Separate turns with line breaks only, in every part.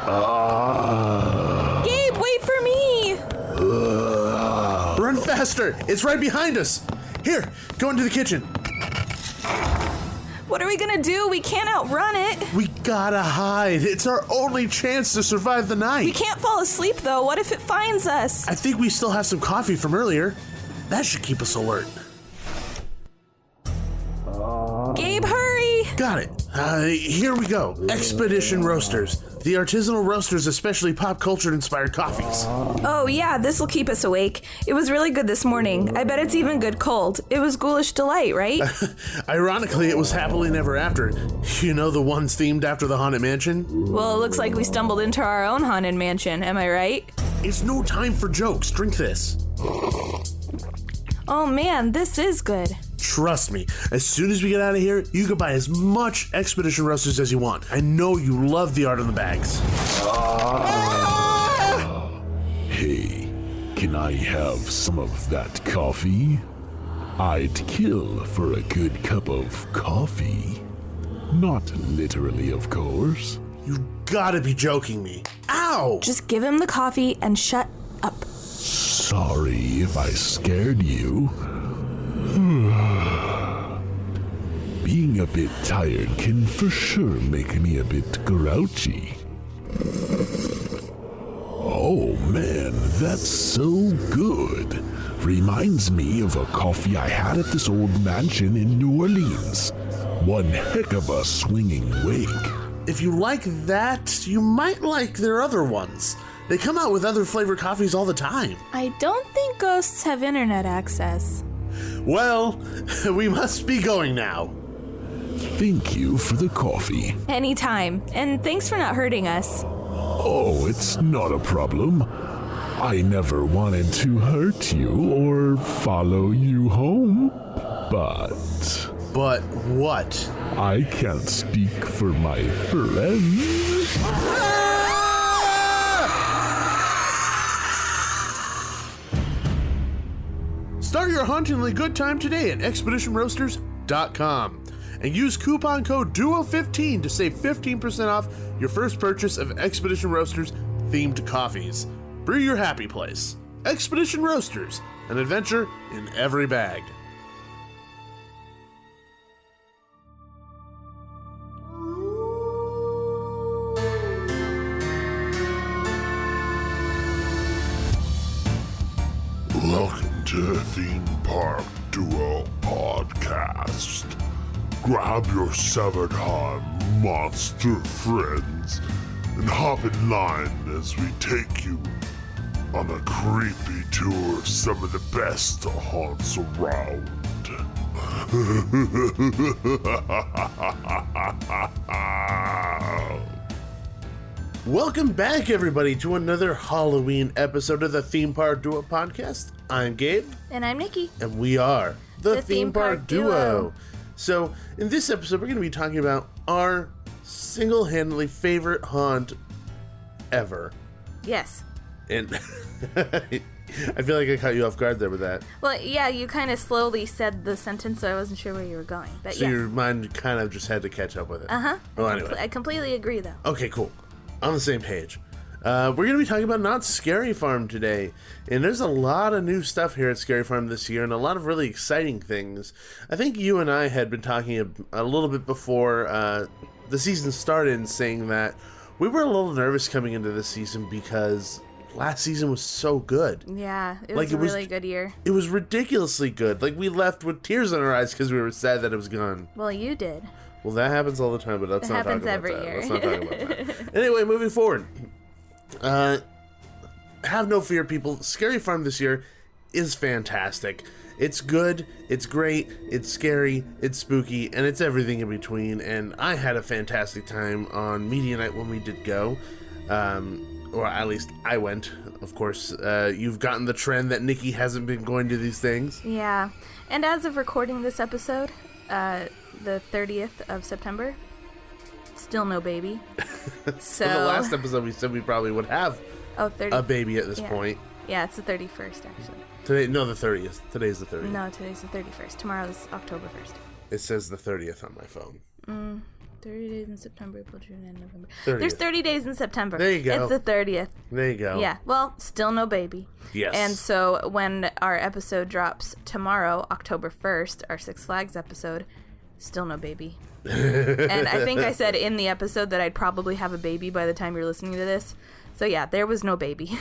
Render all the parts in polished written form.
Gabe, wait for me!
Run faster! It's right behind us! Here, go into the kitchen.
What are we gonna do? We can't outrun it.
We gotta hide. It's our only chance to survive the night.
We can't fall asleep, though. What if it finds us?
I think we still have some coffee from earlier. That should keep us alert.
Gabe, hurry!
Got it. Here we go. Expedition Roasters. The artisanal roasters, especially pop culture inspired coffees.
Oh yeah, this'll keep us awake. It was really good this morning. I bet it's even good cold. It was Ghoulish Delight, right?
Ironically, it was Happily Never After. You know, the ones themed after the Haunted Mansion?
Well, it looks like we stumbled into our own haunted mansion, am I right?
It's no time for jokes. Drink this.
Oh man, this is good.
Trust me, as soon as we get out of here, you can buy as much Expedition Roasters as you want. I know you love the art on the bags.
Hey, can I have some of that coffee? I'd kill for a good cup of coffee. Not literally, of course.
You gotta be joking me. Ow!
Just give him the coffee and shut up.
Sorry if I scared you. Being a bit tired can for sure make me a bit grouchy. Oh man, that's so good. Reminds me of a coffee I had at this old mansion in New Orleans. One heck of a swinging wake.
If you like that, you might like their other ones. They come out with other flavored coffees all the time.
I don't think ghosts have internet access.
Well, we must be going now.
Thank you for the coffee.
Anytime, and thanks for not hurting us.
Oh, it's not a problem. I never wanted to hurt you or follow you home, but...
But what?
I can't speak for my friends.
Start your hauntingly good time today at expeditionroasters.com and use coupon code DUO15 to save 15% off your first purchase of Expedition Roasters themed coffees. Brew your happy place. Expedition Roasters, an adventure in every bag.
Welcome to Theme Park Duo Podcast. Grab your severed heart monster friends and hop in line as we take you on a creepy tour of some of the best haunts around.
Welcome back, everybody, to another Halloween episode of the Theme Park Duo Podcast. I'm Gabe.
And I'm Nikki.
And we are the Theme Park Duo. So, in this episode, we're going to be talking about our single-handedly favorite haunt ever.
Yes.
And I feel like I caught you off guard there with that.
Well, yeah, you kind of slowly said the sentence, so I wasn't sure where you were going. But
So
yes.
your mind kind of just had to catch up with it.
Uh-huh.
Well, anyway.
I completely agree, though.
Okay, cool. On the same page. We're going to be talking about Knott's Scary Farm today. And there's a lot of new stuff here at Scary Farm this year and a lot of really exciting things. I think you and I had been talking a little bit before the season started and saying that we were a little nervous coming into this season because last season was so good.
Yeah, it was a really good year.
It was ridiculously good. Like, we left with tears in our eyes because we were sad that it was gone.
Well, you did.
Well, that happens all the time, but let's not talk about that.
It happens every year.
Let's not talk about that. Anyway, moving forward. Have no fear, people. Scary Farm this year is fantastic. It's good, it's great, it's scary, it's spooky, and it's everything in between. And I had a fantastic time on media night when we did go. Or at least I went. Of course, you've gotten the trend that Nikki hasn't been going to these things.
Yeah. And as of recording this episode, the 30th of September, still no baby. So
Well, the last episode we said we probably would have a baby at this point.
Yeah, it's the 31st, actually.
Today, no, the 30th. Today's the 30th.
No, today's the 31st. Tomorrow's October 1st.
It says the 30th on my phone.
30 days in September, April, June, and November.
30th.
There's 30 days in September.
There you go.
It's the 30th.
There you go.
Yeah. Well, still no baby.
Yes.
And so when our episode drops tomorrow, October 1st, our Six Flags episode, still no baby. And I think I said in the episode that I'd probably have a baby by the time you're listening to this. So yeah, there was no baby.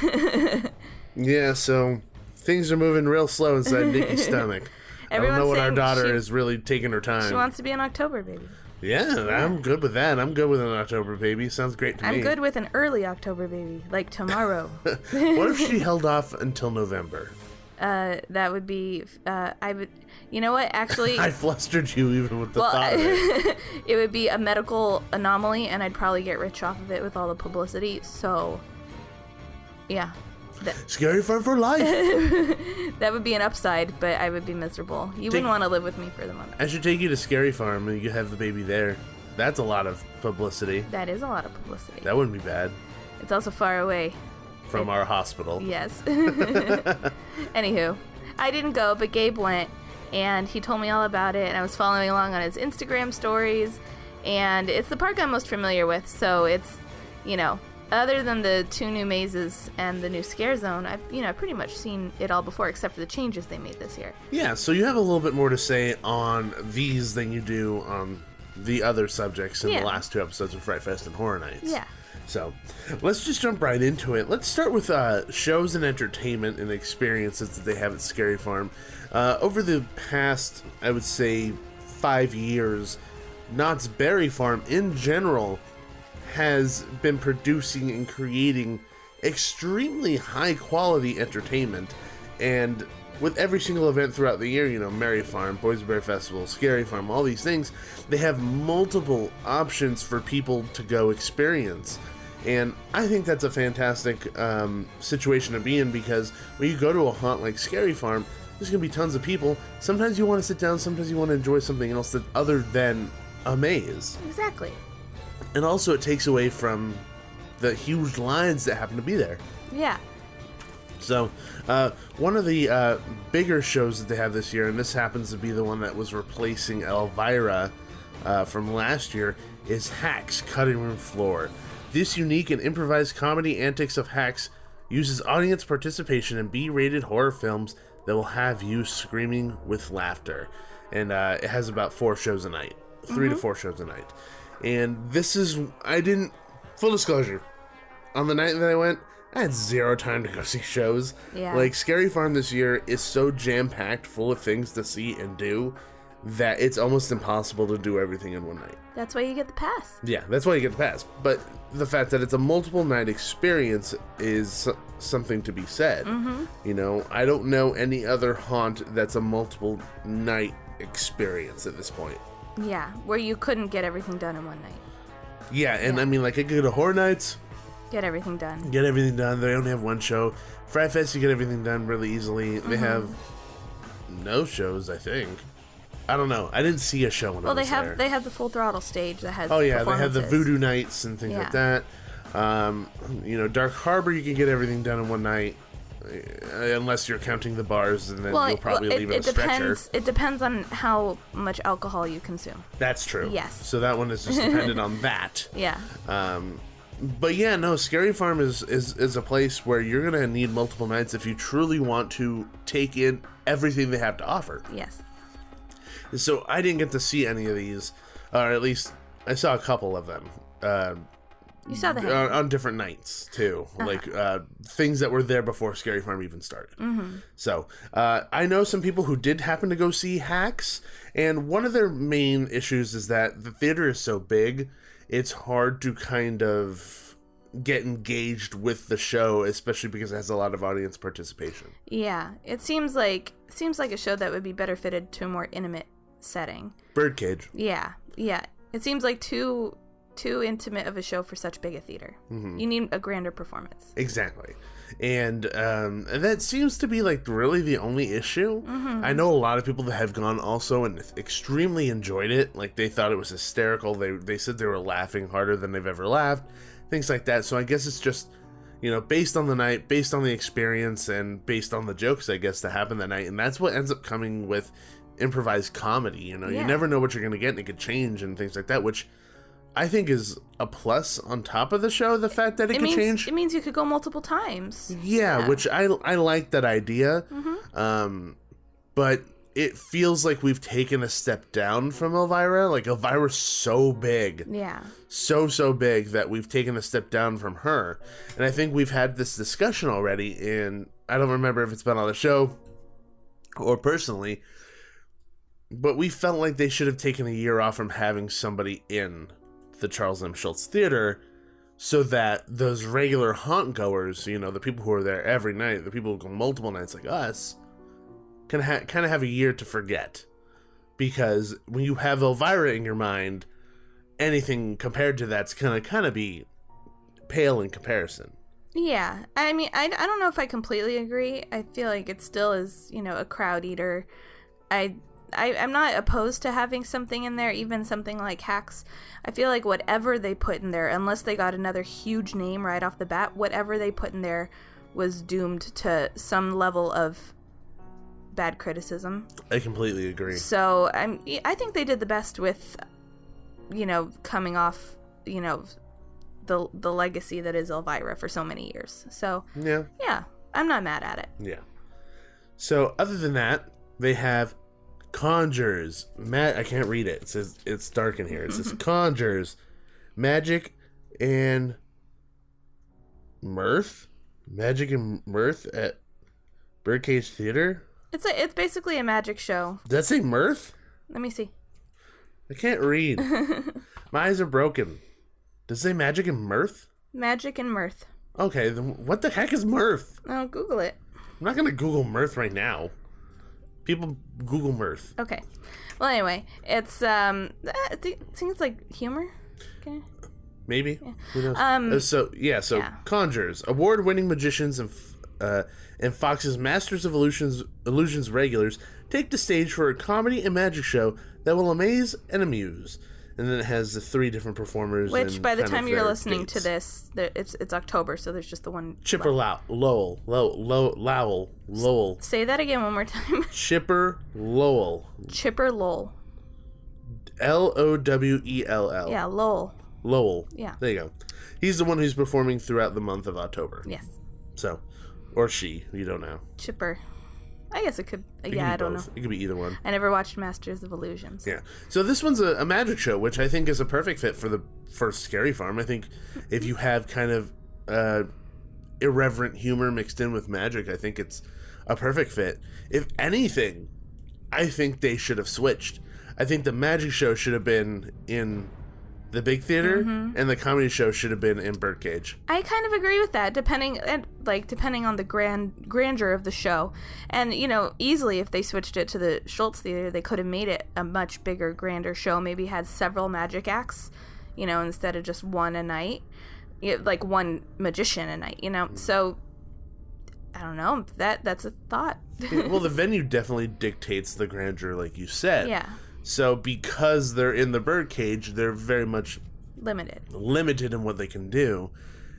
Yeah, so things are moving real slow inside Nikki's stomach. I don't know what our daughter is really taking her time.
She wants to be an October baby.
Yeah, I'm good with that. I'm good with an October baby. Sounds great to me.
I'm good with an early October baby, like tomorrow.
What if she held off until November?
That would be, I would, you know what, actually...
I flustered you even with the thought of it.
It would be a medical anomaly, and I'd probably get rich off of it with all the publicity, so, yeah.
Scary Farm for life!
That would be an upside, but I would be miserable. You wouldn't want to live with me for the month.
I should take you to Scary Farm and you have the baby there. That's a lot of publicity.
That is a lot of publicity.
That wouldn't be bad.
It's also far away.
From our hospital.
Yes. Anywho, I didn't go, but Gabe went, and he told me all about it, and I was following along on his Instagram stories, and it's the park I'm most familiar with, so it's, you know, other than the 2 new mazes and the new scare zone, I've pretty much seen it all before, except for the changes they made this year.
Yeah, so you have a little bit more to say on these than you do on the other subjects in the last 2 episodes of Fright Fest and Horror Nights.
Yeah.
So, let's just jump right into it. Let's start with shows and entertainment and experiences that they have at Scary Farm. Over the past, I would say, 5 years, Knott's Berry Farm in general has been producing and creating extremely high-quality entertainment. And with every single event throughout the year, you know, Merry Farm, Boys Bear Festival, Scary Farm, all these things, they have multiple options for people to go experience. And I think that's a fantastic situation to be in, because when you go to a haunt like Scary Farm, there's going to be tons of people. Sometimes you want to sit down, sometimes you want to enjoy something else that other than a maze.
Exactly.
And also it takes away from the huge lines that happen to be there.
Yeah.
So, one of the bigger shows that they have this year, and this happens to be the one that was replacing Elvira from last year, is Hacks Cutting Room Floor. This unique and improvised comedy antics of Hacks uses audience participation in B-rated horror films that will have you screaming with laughter. And it has about 4 shows a night. 3 to 4 shows a night. And this is, full disclosure, on the night that I went, I had 0 time to go see shows.
Yeah.
Like, Scary Farm this year is so jam-packed full of things to see and do that it's almost impossible to do everything in one night.
That's why you get the pass.
Yeah, that's why you get the pass. But the fact that it's a multiple night experience is something to be said. Mm-hmm. You know, I don't know any other haunt that's a multiple night experience at this point.
Yeah, where you couldn't get everything done in one night.
Yeah, and I mean, like, I go to Horror Nights.
Get everything done.
Get everything done. They only have 1 show. Fright Fest, you get everything done really easily. They have no shows, I think. I don't know. I didn't see a show when I was there.
They have the Full Throttle stage that has
they have the Voodoo Nights and things like that. You know, Dark Harbor, you can get everything done in one night. Unless you're counting the bars, and then you'll probably leave it a stretcher.
It depends on how much alcohol you consume.
That's true.
Yes.
So that one is just dependent on that.
Yeah.
But yeah, no, Scary Farm is a place where you're going to need multiple nights if you truly want to take in everything they have to offer.
Yes.
So I didn't get to see any of these, or at least I saw a couple of them.
You saw the
on different nights too, like things that were there before Scary Farm even started. Mm-hmm. So I know some people who did happen to go see Hacks, and one of their main issues is that the theater is so big, it's hard to kind of get engaged with the show, especially because it has a lot of audience participation. Yeah,
it seems like a show that would be better fitted to a more intimate setting.
Birdcage.
Yeah. It seems like too intimate of a show for such big a theater. Mm-hmm. You need a grander performance.
Exactly. And that seems to be like really the only issue. Mm-hmm. I know a lot of people that have gone also and extremely enjoyed it. Like, they thought it was hysterical. They said they were laughing harder than they've ever laughed. Things like that. So I guess it's just, you know, based on the night, based on the experience, and based on the jokes, I guess, that happen that night. And that's what ends up coming with improvised comedy. You know, you never know what you're going to get, and it could change and things like that, which I think is a plus on top of the show, the fact that it can change.
It means you could go multiple times.
Yeah, which I like that idea. But it feels like we've taken a step down from Elvira. Like, Elvira's so big.
Yeah.
So big that we've taken a step down from her. And I think we've had this discussion already, and I don't remember if it's been on the show or personally, but we felt like they should have taken a year off from having somebody in the Charles M. Schulz Theater so that those regular haunt goers, you know, the people who are there every night, the people who go multiple nights like us, can kind of have a year to forget. Because when you have Elvira in your mind, anything compared to that's going to kind of be pale in comparison.
Yeah. I mean, I don't know if I completely agree. I feel like it still is, you know, a crowd eater. I'm not opposed to having something in there, even something like Hacks. I feel like whatever they put in there, unless they got another huge name right off the bat, whatever they put in there was doomed to some level of bad criticism.
I completely agree.
So I think they did the best with, you know, coming off, you know, the legacy that is Elvira for so many years. So yeah, I'm not mad at it.
Yeah. So other than that, they have Conjures. I can't read it. It says it's dark in here. It says Conjures, Magic and Mirth. Magic and Mirth at Birdcage Theater.
It's basically a magic show.
Does that say Mirth?
Let me see.
I can't read. My eyes are broken. Does it say Magic and Mirth?
Magic and Mirth.
Okay, then what the heck is Mirth?
Oh, Google it.
I'm not gonna Google Mirth right now. People Google Mirth.
Okay. Well, anyway, it's I think it's like humor. Okay.
Maybe. Yeah. Who knows? So Conjures, award-winning magicians and Fox's Masters of Illusions regulars take the stage for a comedy and magic show that will amaze and amuse. And then it has the 3 different performers.
Which, by the time you're listening to this, it's October, so there's just the one.
Chipper Lowell.
Say that again one more time.
Chipper Lowell.
Chipper Lowell.
Lowell.
Yeah, Lowell.
Lowell.
Yeah.
There you go. He's the one who's performing throughout the month of October.
Yes.
So, or she, you don't know.
Chipper. I guess it could. I don't know.
It could be either one.
I never watched Masters of Illusions.
Yeah. So this one's a magic show, which I think is a perfect fit for Scary Farm. I think if you have kind of irreverent humor mixed in with magic, I think it's a perfect fit. If anything, I think they should have switched. I think the magic show should have been in the big theater, and the comedy show should have been in Birdcage.
I kind of agree with that, depending on the grandeur of the show. And, you know, easily if they switched it to the Schulz Theater, they could have made it a much bigger, grander show. Maybe had several magic acts, you know, instead of just one a night. Like one magician a night, you know. So, I don't know. That's a thought.
Well, the venue definitely dictates the grandeur, like you said.
Yeah.
So because they're in the Birdcage, they're very much limited in what they can do.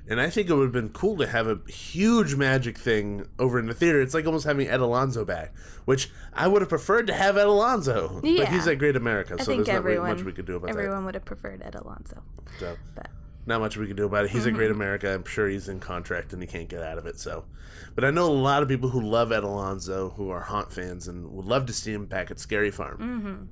And I think it would have been cool to have a huge magic thing over in the theater. It's like almost having Ed Alonzo back, which I would have preferred to have Ed Alonzo.
Yeah.
But he's at Great America, so there's not really much we could do about that.
Everyone would have preferred Ed Alonzo.
So, not much we could do about it. He's at Great America. I'm sure he's in contract and he can't get out of it. So, but I know a lot of people who love Ed Alonzo, who are haunt fans, and would love to see him back at Scary Farm.
Mm-hmm.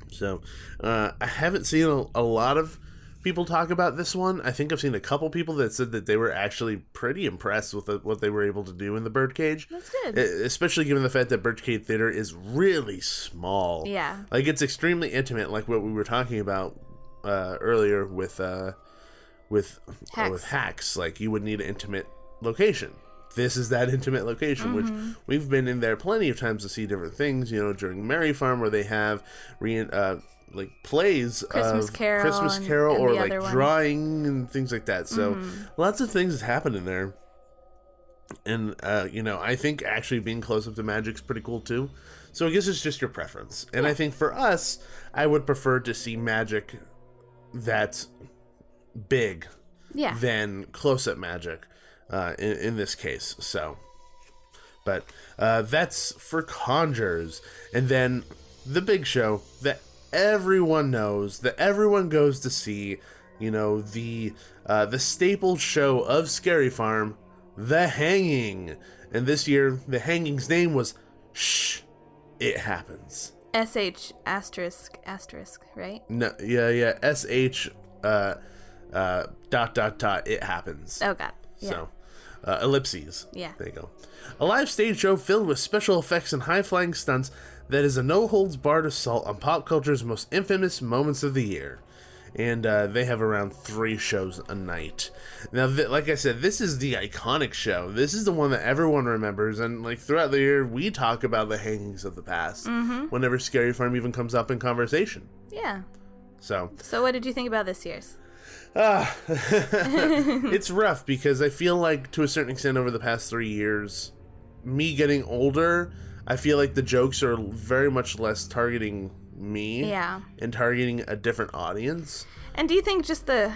So, I haven't seen a lot of people talk about this one. I think I've seen a couple people that said that they were actually pretty impressed with what they were able to do in the Birdcage.
That's good.
Especially given the fact that Birdcage Theater is really small.
Yeah.
Like, it's extremely intimate, like what we were talking about earlier with Hacks. Like, you would need an intimate location. This is that intimate location, which we've been in there plenty of times to see different things, you know, during Merry Farm, where they have like plays
Christmas
of
Carol
Christmas Carol,
and
or
the
like
other one.
drawing and things like that. So lots of things happen in there. And, you know, I think actually being close up to magic's pretty cool too. So I guess it's just your preference. And I think for us, I would prefer to see magic that's big than close-up magic in this case. So, but that's for Conjures. And then the big show that everyone knows, that everyone goes to see, you know, the staple show of Scary Farm, The Hanging. And this year, The Hanging's name was Shh, It Happens.
SH asterisk asterisk, right?
No, yeah, SH dot, It Happens.
Oh, God. Yeah.
So, ellipses.
Yeah.
There you go. A live stage show filled with special effects and high-flying stunts that is a no-holds-barred assault on pop culture's most infamous moments of the year. And they have around 3 shows a night. Now, like I said, this is the iconic show. This is the one that everyone remembers. And like throughout the year, we talk about the hangings of the past whenever Scary Farm even comes up in conversation.
Yeah.
So
what did you think about this year's?
It's rough because I feel like to a certain extent over the past 3 years, me getting older, I feel like the jokes are very much less targeting me and targeting a different audience.
And do you think just the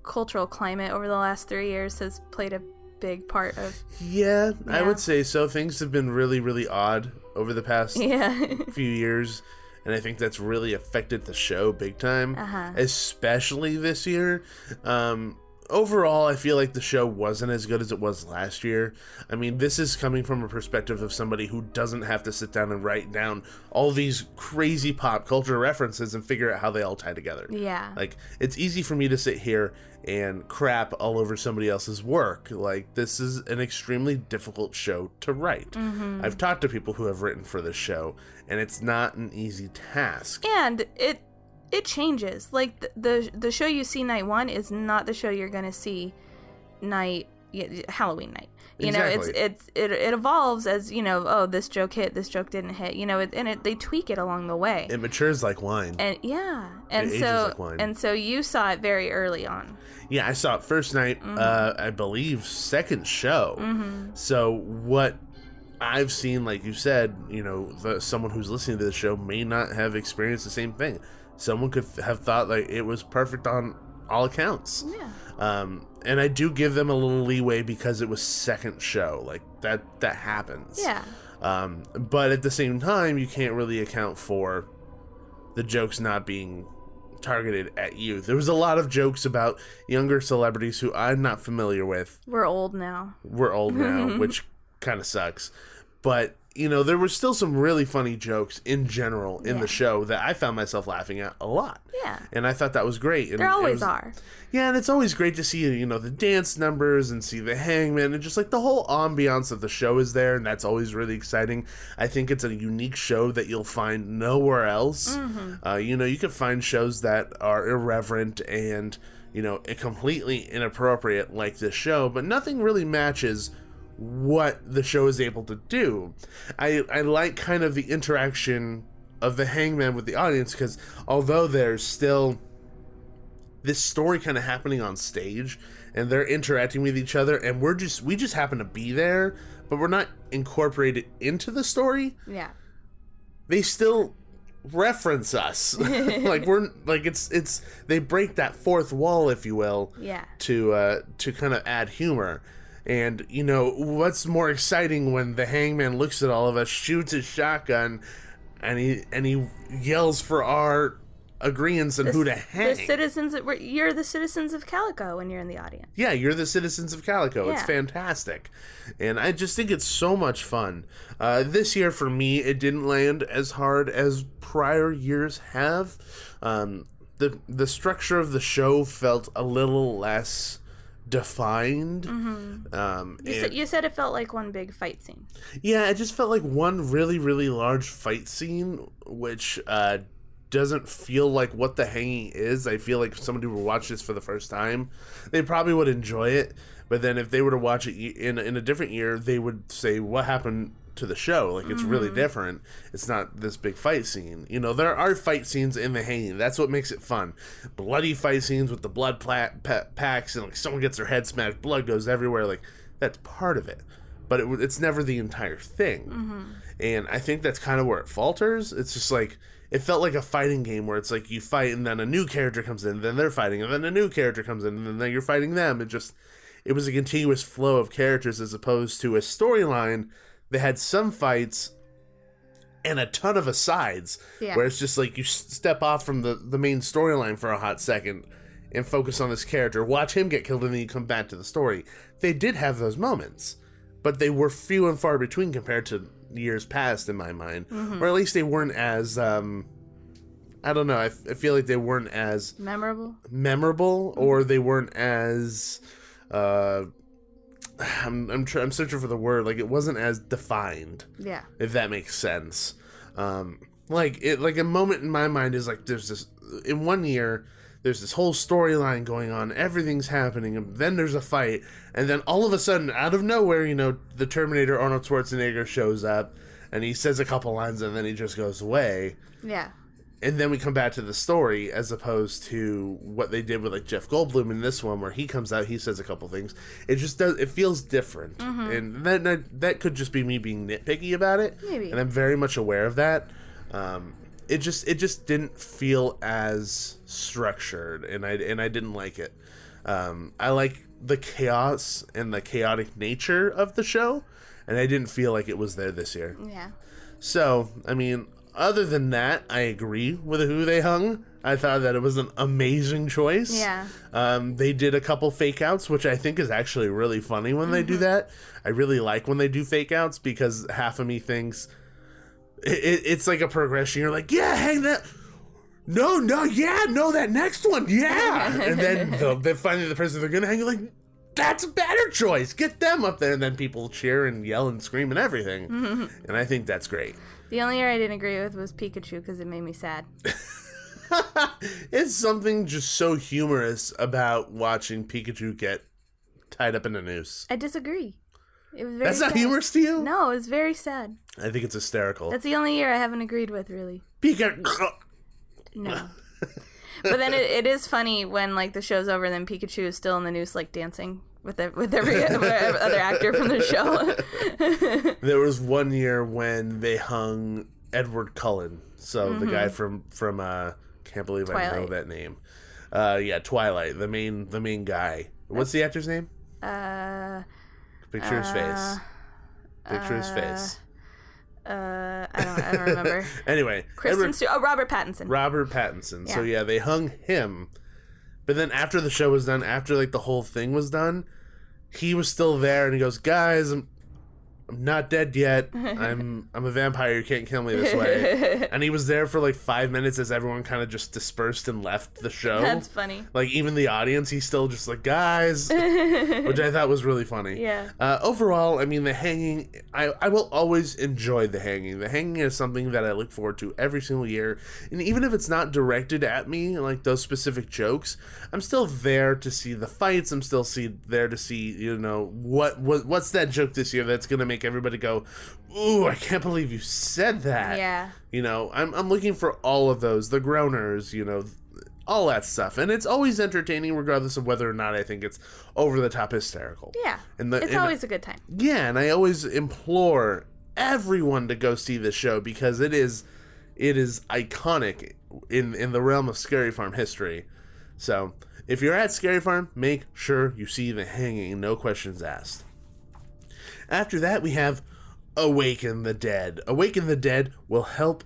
cultural climate over the last 3 years has played a big part of...
Yeah, I would say so. Things have been really, really odd over the past few years. And I think that's really affected the show big time, especially this year. Overall, I feel like the show wasn't as good as it was last year. I mean, this is coming from a perspective of somebody who doesn't have to sit down and write down all these crazy pop culture references and figure out how they all tie together.
Yeah.
Like, it's easy for me to sit here and crap all over somebody else's work. Like, this is an extremely difficult show to write. I've talked to people who have written for this show, and it's not an easy task.
And it changes. Like the show you see night 1 is not the show you're gonna see Halloween night. You know, it evolves as, you know, oh, this joke hit, this joke didn't hit. You know, they tweak it along the way.
It matures like wine.
And
ages like wine.
And so you saw it very early on.
Yeah, I saw it first night. I believe second show. So what I've seen, like you said, you know, someone who's listening to the show may not have experienced the same thing. Someone could have thought like it was perfect on all accounts.
Yeah.
And I do give them a little leeway because it was second show. Like that happens.
Yeah.
But at the same time, you can't really account for the jokes not being targeted at youth. There was a lot of jokes about younger celebrities who I'm not familiar with.
We're old now,
which kind of sucks. But, you know, there were still some really funny jokes in general in the show that I found myself laughing at a lot.
Yeah.
And I thought that was great. And
there always are.
Yeah, and it's always great to see, you know, the dance numbers and see the hangman and just like the whole ambiance of the show is there, and that's always really exciting. I think it's a unique show that you'll find nowhere else. You know, you can find shows that are irreverent and, you know, completely inappropriate like this show, but nothing really matches what the show is able to do. I like kind of the interaction of the hangman with the audience, because although there's still this story kind of happening on stage and they're interacting with each other and we just happen to be there, but we're not incorporated into the story.
Yeah.
They still reference us. It's they break that fourth wall, if you will.
Yeah.
To kind of add humor. And, you know, what's more exciting when the hangman looks at all of us, shoots his shotgun, and he yells for our agreeance on who to hang.
You're the citizens of Calico when you're in the audience.
Yeah, you're the citizens of Calico.
Yeah.
It's fantastic. And I just think it's so much fun. This year, for me, it didn't land as hard as prior years have. The structure of the show felt a little less defined.
You said it felt like one big fight scene.
Yeah, it just felt like one really, really large fight scene, which doesn't feel like what the hanging is. I feel like if somebody were to watch this for the first time, they probably would enjoy it. But then if they were to watch it in a different year, they would say, what happened to the show? Like, it's really different. It's not this big fight scene. You know, there are fight scenes in the hanging. That's what makes it fun. Bloody fight scenes with the blood packs and like someone gets their head smashed, blood goes everywhere. Like, that's part of it. But it's never the entire thing. And I think that's kind of where it falters. It's just like, it felt like a fighting game where it's like you fight and then a new character comes in, then they're fighting, and then a new character comes in, and then you're fighting them. It was a continuous flow of characters as opposed to a storyline that had some fights and a ton of asides,
Yeah.
where it's just like you step off from the main storyline for a hot second and focus on this character, watch him get killed, and then you come back to the story. They did have those moments, but they were few and far between compared to years past, in my mind. Or at least they weren't as, I don't know, I feel like they weren't as... Memorable, or they weren't as... I'm searching for the word. Like, it wasn't as defined.
Yeah.
If that makes sense. Like a moment in my mind is like, there's this, in 1 year, there's this whole storyline going on, everything's happening, and then there's a fight, and then all of a sudden, out of nowhere, you know, the Terminator Arnold Schwarzenegger shows up, and he says a couple lines, and then he just goes away.
Yeah.
And then we come back to the story, as opposed to what they did with, like, Jeff Goldblum in this one, where he comes out, he says a couple things. It just does, it feels different. And that could just be me being nitpicky about it.
Maybe.
And I'm very much aware of that. It just didn't feel as structured, and I didn't like it. I like the chaos and the chaotic nature of the show, and I didn't feel like it was there this year.
Yeah.
So, I mean, other than that, I agree with who they hung. I thought that it was an amazing choice.
Yeah.
They did a couple fake outs, which I think is actually really funny when they do that. I really like when they do fake outs, because half of me thinks it's like a progression. You're like, yeah, hang that. No, yeah, no, that next one, yeah. And then finally the person they're going to hang, you're like, that's a better choice. Get them up there. And then people cheer and yell and scream and everything. And I think that's great.
The only year I didn't agree with was Pikachu, because it made me sad.
It's something just so humorous about watching Pikachu get tied up in a noose.
I disagree. It was very
That's not
sad.
humorous to you?
No, it was very sad.
I think it's hysterical.
That's the only year I haven't agreed with, really.
Pikachu.
No. But then it is funny when, like, the show's over and then Pikachu is still in the noose, like, dancing with every other actor from the show.
There was 1 year when they hung Edward Cullen. So the guy from can't believe
Twilight.
I know that name. Yeah, Twilight, the main guy. What's the actor's name? Picture his face. Picture his face.
I don't remember.
Anyway,
Robert Pattinson.
Robert Pattinson.
Yeah.
So yeah, they hung him. But then after the show was done, after like the whole thing was done, he was still there, and he goes, "Guys, I'm not dead yet. I'm a vampire. You can't kill me this way." And he was there for like 5 minutes as everyone kind of just dispersed and left the show.
That's funny.
Like, even the audience, he's still just like, "Guys," which I thought was really funny.
Yeah.
Overall, I mean, the hanging, I will always enjoy the hanging. The hanging is something that I look forward to every single year. And even if it's not directed at me, like those specific jokes, I'm still there to see the fights. I'm still there to see, you know, what's that joke this year that's going to make everybody go, "Ooh, I can't believe you said that."
Yeah.
You know, I'm looking for all of those, the groaners, you know, all that stuff. And it's always entertaining regardless of whether or not I think it's over the top hysterical.
Yeah.
And
it's always a good time.
Yeah, and I always implore everyone to go see this show, because it is iconic in the realm of Scary Farm history. So, if you're at Scary Farm, make sure you see the hanging, no questions asked. After that, we have Awaken the Dead. Awaken the Dead will help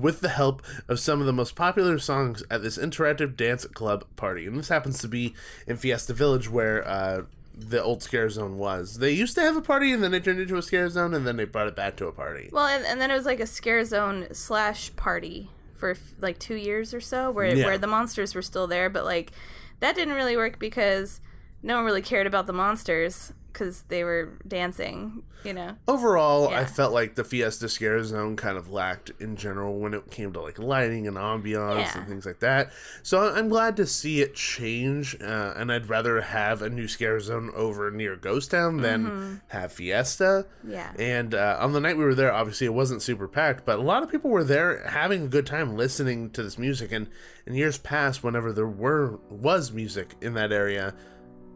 with the help of some of the most popular songs at this interactive dance club party. And this happens to be in Fiesta Village, where the old Scare Zone was. They used to have a party, and then they turned it into a Scare Zone, and then they brought it back to a party.
Well, and then it was like a Scare Zone / party for like 2 years or so, where the monsters were still there, but like that didn't really work because no one really cared about the monsters, because they were dancing, you know.
Overall,
Yeah.
I felt like the Fiesta Scare Zone kind of lacked in general when it came to like lighting and ambiance and things like that. So I'm glad to see it change, and I'd rather have a new Scare Zone over near Ghost Town than have Fiesta.
Yeah.
And on the night we were there, obviously it wasn't super packed, but a lot of people were there having a good time listening to this music. And in years past, whenever there was music in that area,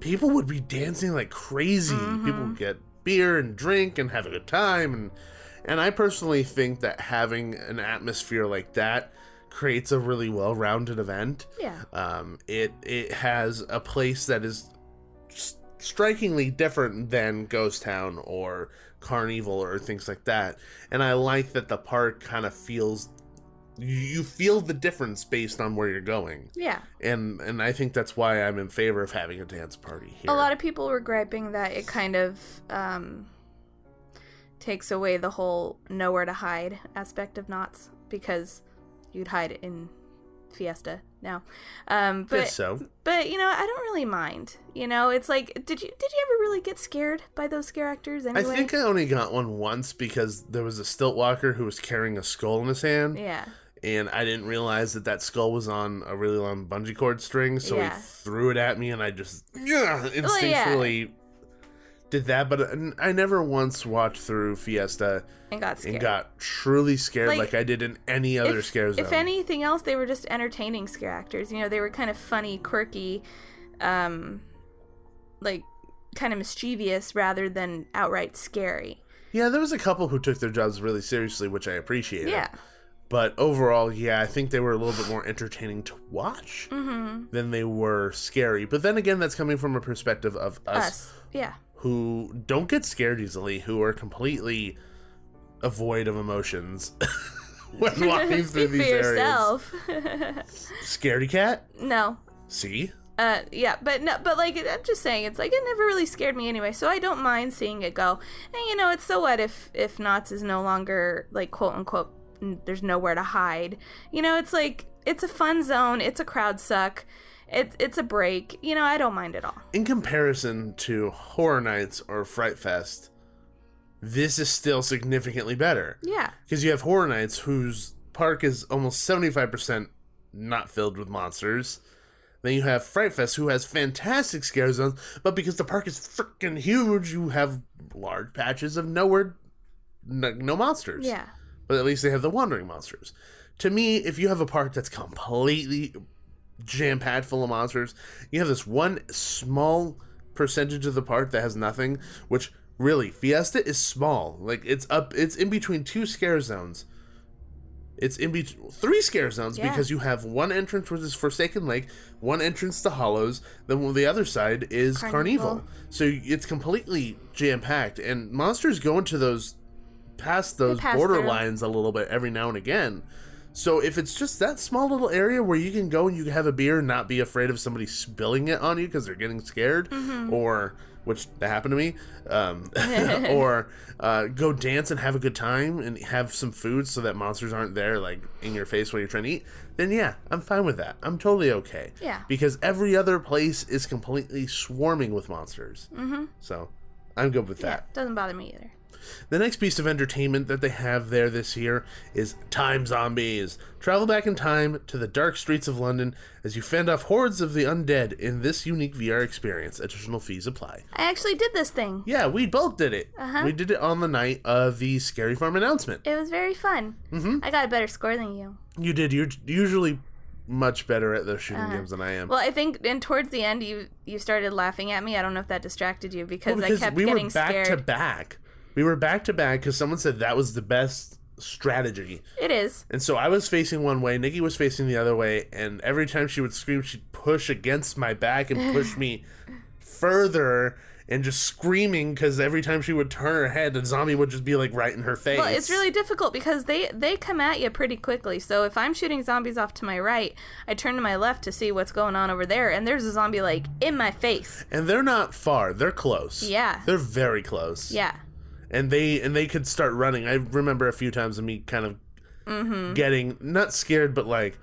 people would be dancing like crazy. People would get beer and drink and have a good time. And I personally think that having an atmosphere like that creates a really well-rounded event.
Yeah.
It has a place that is strikingly different than Ghost Town or Carnival or things like that. And I like that the park kind of feels, you feel the difference based on where you're going.
Yeah.
And I think that's why I'm in favor of having a dance party here.
A lot of people were griping that it kind of takes away the whole nowhere to hide aspect of Knott's, because you'd hide in Fiesta now. But you know, I don't really mind. You know, it's like, did you ever really get scared by those scare actors anyway?
I think I only got one once because there was a stilt walker who was carrying a skull in his hand.
Yeah.
And I didn't realize that skull was on a really long bungee cord string, so he threw it at me, and I just instinctually did that. But I never once watched through Fiesta
and got scared.
And got truly scared like I did in any other scare zone.
If anything else, they were just entertaining scare actors. You know, they were kind of funny, quirky, like kind of mischievous rather than outright scary.
Yeah, there was a couple who took their jobs really seriously, which I appreciated.
Yeah.
But overall, yeah, I think they were a little bit more entertaining to watch than they were scary. But then again, that's coming from a perspective of us.
Yeah.
Who don't get scared easily, who are completely void of emotions when walking through these areas.
Yourself.
Scaredy cat?
No.
See?
Yeah, but like, I'm just saying, it's like, it never really scared me anyway, so I don't mind seeing it go. And you know, it's so what if Knott's is no longer, like, quote unquote, there's nowhere to hide. You know, it's like, it's a fun zone, it's a crowd suck, it's a break. You know, I don't mind at all. In
comparison to Horror Nights or Fright Fest, this is still significantly better.
Yeah.
Because you have Horror Nights, whose park is almost 75% not filled with monsters. Then you have Fright Fest, who has fantastic scare zones, but because the park is freaking huge, you have large patches of no monsters.
Yeah.
But at least they have the wandering monsters. To me, if you have a park that's completely jam-packed full of monsters, you have this one small percentage of the park that has nothing, which really, Fiesta is small. Like, it's in between two scare zones. It's in between 3 scare zones because you have one entrance, which is Forsaken Lake, one entrance to Hollows, then the other side is Carnival. So it's completely jam-packed, and monsters go into those past those borderlines a little bit every now and again. So if it's just that small little area where you can go and you can have a beer and not be afraid of somebody spilling it on you because they're getting scared, or, which that happened to me, or go dance and have a good time and have some food so that monsters aren't there, like, in your face when you're trying to eat, then yeah, I'm fine with that. I'm totally okay.
Yeah.
Because every other place is completely swarming with monsters. So I'm good with that.
Doesn't bother me either.
The next piece of entertainment that they have there this year is Time Zombies. Travel back in time to the dark streets of London as you fend off hordes of the undead in this unique VR experience. Additional fees apply.
I actually did this thing.
Yeah, we both did it. We did it on the night of the Scary Farm announcement.
It was very fun. I got a better score than you.
You did. You're usually much better at those shooting games than I am.
Well, I think, and towards the end, you started laughing at me. I don't know if that distracted you because I kept getting scared.
We were back to back. We were back to back because someone said that was the best strategy.
It is.
And so I was facing one way, Nikki was facing the other way, and every time she would scream, she'd push against my back and push me further, and just screaming because every time she would turn her head, the zombie would just be like right in her face.
Well, it's really difficult because they come at you pretty quickly. So if I'm shooting zombies off to my right, I turn to my left to see what's going on over there, and there's a zombie like in my face.
And they're not far. They're close.
Yeah.
They're very close.
Yeah.
And they could start running. I remember a few times of me kind of getting not scared, but like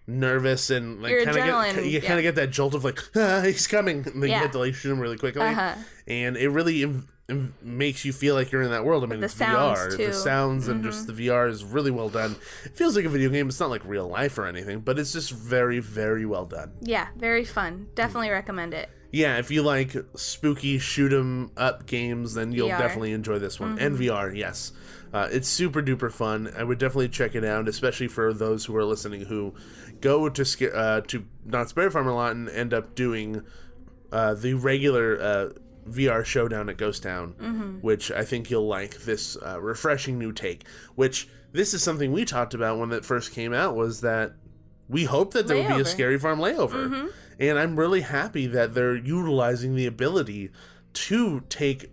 nervous and like kind of get that jolt of like, he's coming. And then you have to like shoot him really quickly, and it really makes you feel like you're in that world. I mean, it's VR. The sounds and just the VR is really well done. It feels like a video game. It's not like real life or anything, but it's just very, very well done.
Yeah, very fun. Definitely recommend it.
Yeah, if you like spooky shoot 'em up games, then you'll definitely enjoy this one. And VR, yes. It's super duper fun. I would definitely check it out, especially for those who are listening who go to Knott's Berry Farm a lot and end up doing the regular VR showdown at Ghost Town, which I think you'll like this refreshing new take. Which this is something we talked about when it first came out, was that we hope that there would be a Scary Farm layover. And I'm really happy that they're utilizing the ability to take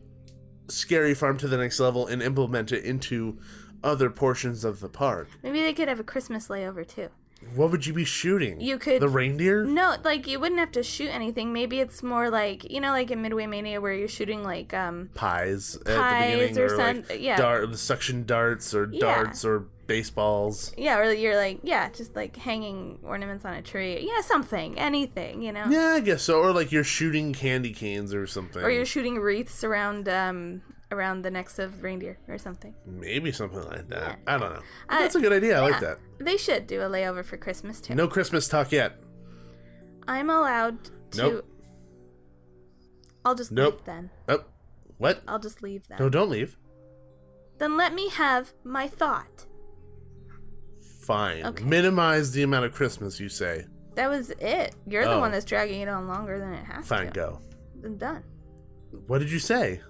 Scary Farm to the next level and implement it into other portions of the park.
Maybe they could have a Christmas layover too.
What would you be shooting?
You could...
The reindeer?
No, like, you wouldn't have to shoot anything. Maybe it's more like, you know, like in Midway Mania where you're shooting, like,
Pies at the
pies
beginning,
or
like
something. Yeah.
suction darts or darts or baseballs.
Yeah, or you're like, just like hanging ornaments on a tree. Yeah, something. Anything, you know?
Yeah, I guess so. Or like you're shooting candy canes or something.
Or you're shooting wreaths around the necks of reindeer or something.
Maybe something like that.
Yeah.
I don't know. That's a good idea. I like that.
They should do a layover for Christmas too.
No Christmas talk yet.
I'm allowed to...
Nope.
I'll just leave then.
Oh, what?
I'll just leave then.
No, don't leave.
Then let me have my thought.
Fine.
Okay.
Minimize the amount of Christmas, you say.
That was it. You're the one that's dragging it on longer than it has to.
Fine, go.
I'm done.
What did you say?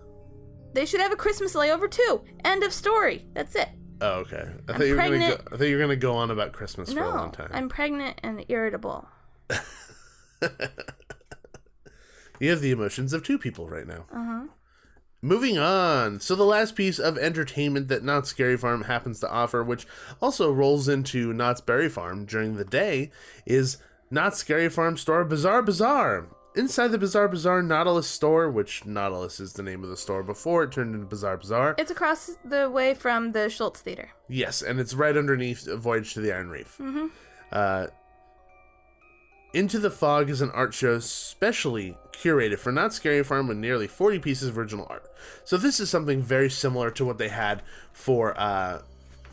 They should have a Christmas layover too. End of story. That's it.
Oh, okay. I
I'm
thought you were
pregnant.
gonna go on about Christmas for a long
No,
time.
I'm pregnant and irritable.
You have the emotions of two people right now.
Uh-huh.
Moving on. So the last piece of entertainment that Knott's Scary Farm happens to offer, which also rolls into Knott's Berry Farm during the day, is Knott's Scary Farm Store Bizarre Bazaar. Inside the Bizarre Bazaar Nautilus store, which Nautilus is the name of the store before it turned into Bizarre Bazaar.
It's across the way from the Schultz Theater.
Yes, and it's right underneath Voyage to the Iron Reef.
Mm-hmm.
Into the Fog is an art show specially curated for Knott's Scary Farm with nearly 40 pieces of original art. So this is something very similar to what they had for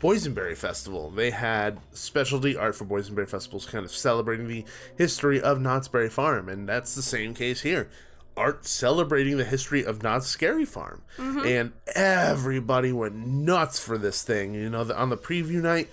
Boysenberry Festival. They had specialty art for Boysenberry Festivals kind of celebrating the history of Knott's Berry Farm, and that's the same case here. Art celebrating the history of Knott's Scary Farm.
Mm-hmm.
And everybody went nuts for this thing. You know, on the preview night,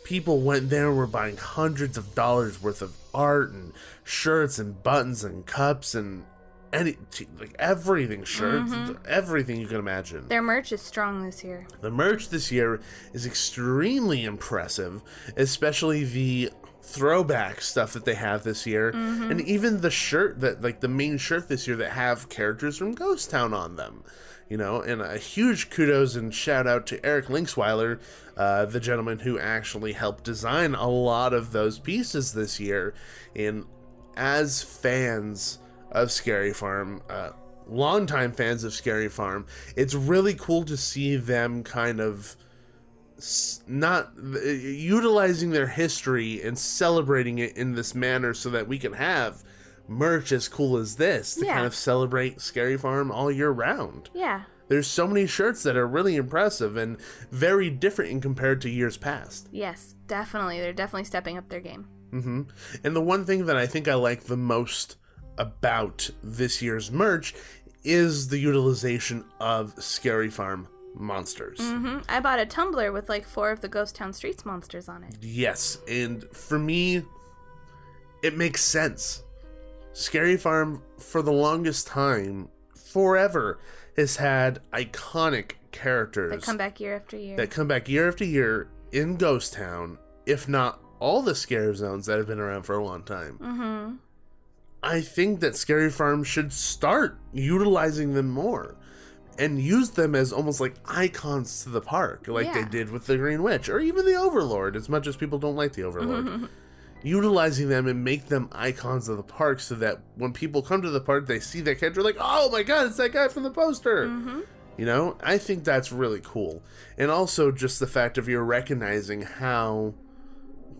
people went there and were buying hundreds of dollars worth of art and shirts and buttons and cups and everything, shirts, everything you can imagine.
Their merch is strong this year.
The merch this year is extremely impressive, especially the throwback stuff that they have this year, and even the shirt that, like the main shirt this year that have characters from Ghost Town on them. You know, and a huge kudos and shout out to Eric Linksweiler, the gentleman who actually helped design a lot of those pieces this year. And as fans of Scary Farm, longtime fans of Scary Farm, it's really cool to see them kind of not utilizing their history and celebrating it in this manner so that we can have merch as cool as this to kind of celebrate Scary Farm all year round.
Yeah.
There's so many shirts that are really impressive and very different in compared to years past.
Yes, definitely. They're definitely stepping up their game.
Mm-hmm. And the one thing that I think I like the most about this year's merch is the utilization of Scary Farm monsters.
Mm-hmm. I bought a tumbler with like 4 of the Ghost Town Streets monsters on it.
Yes, and for me, it makes sense. Scary Farm, for the longest time, forever, has had iconic characters
That come back year after
year in Ghost Town, if not all the scare zones that have been around for a long time.
Mm-hmm.
I think that Scary Farm should start utilizing them more and use them as almost like icons to the park, like they did with the Green Witch or even the Overlord, as much as people don't like the Overlord. Utilizing them and make them icons of the park so that when people come to the park, they see that character like, oh my god, it's that guy from the poster. You know, I think that's really cool. And also just the fact of you're recognizing how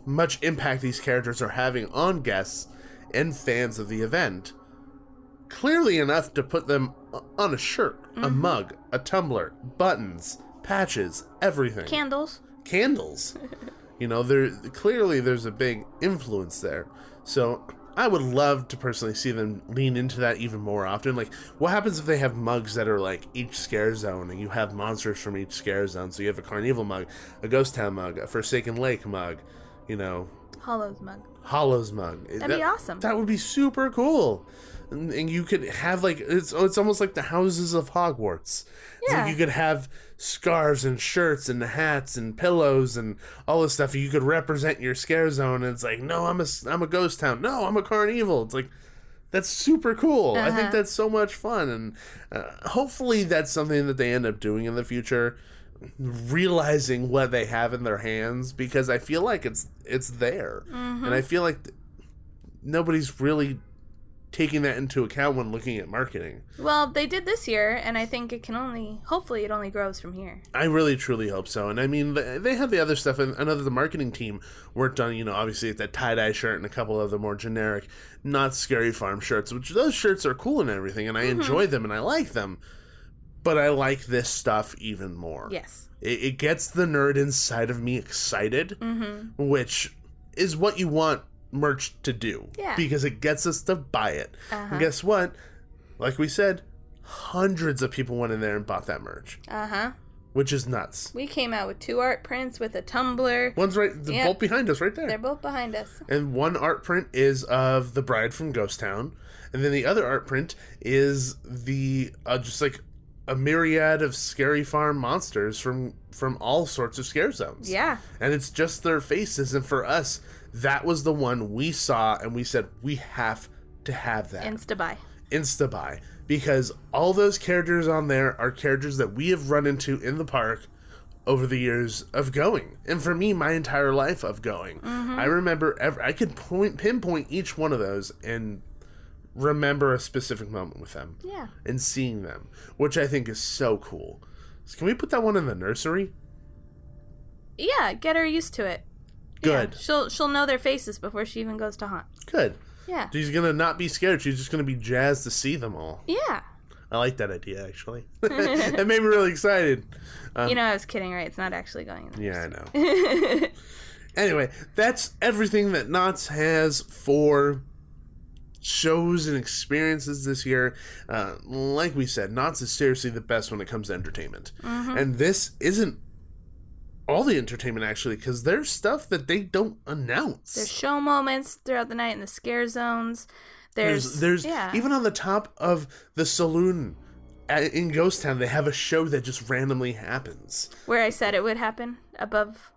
much impact these characters are having on guests and fans of the event. Clearly enough to put them on a shirt, a mug, a tumbler, buttons, patches, everything.
Candles.
You know, there's a big influence there. So I would love to personally see them lean into that even more often. Like, what happens if they have mugs that are like each scare zone and you have monsters from each scare zone? So you have a Carnival mug, a Ghost Town mug, a Forsaken Lake mug, you know.
Hollows mug.
That'd
be awesome.
That would be super cool. And you could have like, it's almost like the houses of Hogwarts. It's like you could have scarves and shirts and hats and pillows and all this stuff. You could represent your scare zone, and it's like, no, I'm a Ghost Town. No, I'm a Carnival. It's like, That's super cool. I think that's so much fun, and hopefully that's something that they end up doing in the future, realizing what they have in their hands, because I feel like it's there, and I feel like nobody's really taking that into account when looking at marketing.
Well, they did this year, and I think hopefully it only grows from here.
I really, truly hope so. And I mean, they have the other stuff, and another, the marketing team worked on, obviously that tie-dye shirt and a couple of the more generic, not Scary Farm shirts, which those shirts are cool and everything, and I enjoy them and I like them, but I like this stuff even more.
Yes.
It gets the nerd inside of me excited, which is what you want merch to do, because it gets us to buy it. And guess what, like we said, hundreds of people went in there and bought that merch, which is nuts.
We came out with 2 art prints with a tumbler.
One's both behind us right there.
They're both behind us,
and one art print is of the bride from Ghost Town, and then the other art print is the just like a myriad of Scary Farm monsters from all sorts of scare zones.
Yeah.
And it's just their faces, and for us, that was the one we saw, and we said, we have to have that. Insta buy. Because all those characters on there are characters that we have run into in the park over the years of going. And for me, my entire life of going. I remember, I could pinpoint each one of those and remember a specific moment with them.
Yeah.
And seeing them, which I think is so cool. So can we put that one in the nursery?
Yeah, get her used to it.
Good.
Yeah, she'll know their faces before she even goes to haunt.
Good.
Yeah.
She's gonna not be scared. She's just gonna be jazzed to see them all.
Yeah.
I like that idea, actually. It made me really excited.
I was kidding, right? It's not actually going in there.
Yeah, I know. Anyway, that's everything that Knott's has for shows and experiences this year. Like we said, Knott's is seriously the best when it comes to entertainment. And this isn't all the entertainment, actually, because there's stuff that they don't announce.
There's show moments throughout the night in the scare zones. There's
even on the top of the saloon in Ghost Town, they have a show that just randomly happens.
Where I said it would happen, above.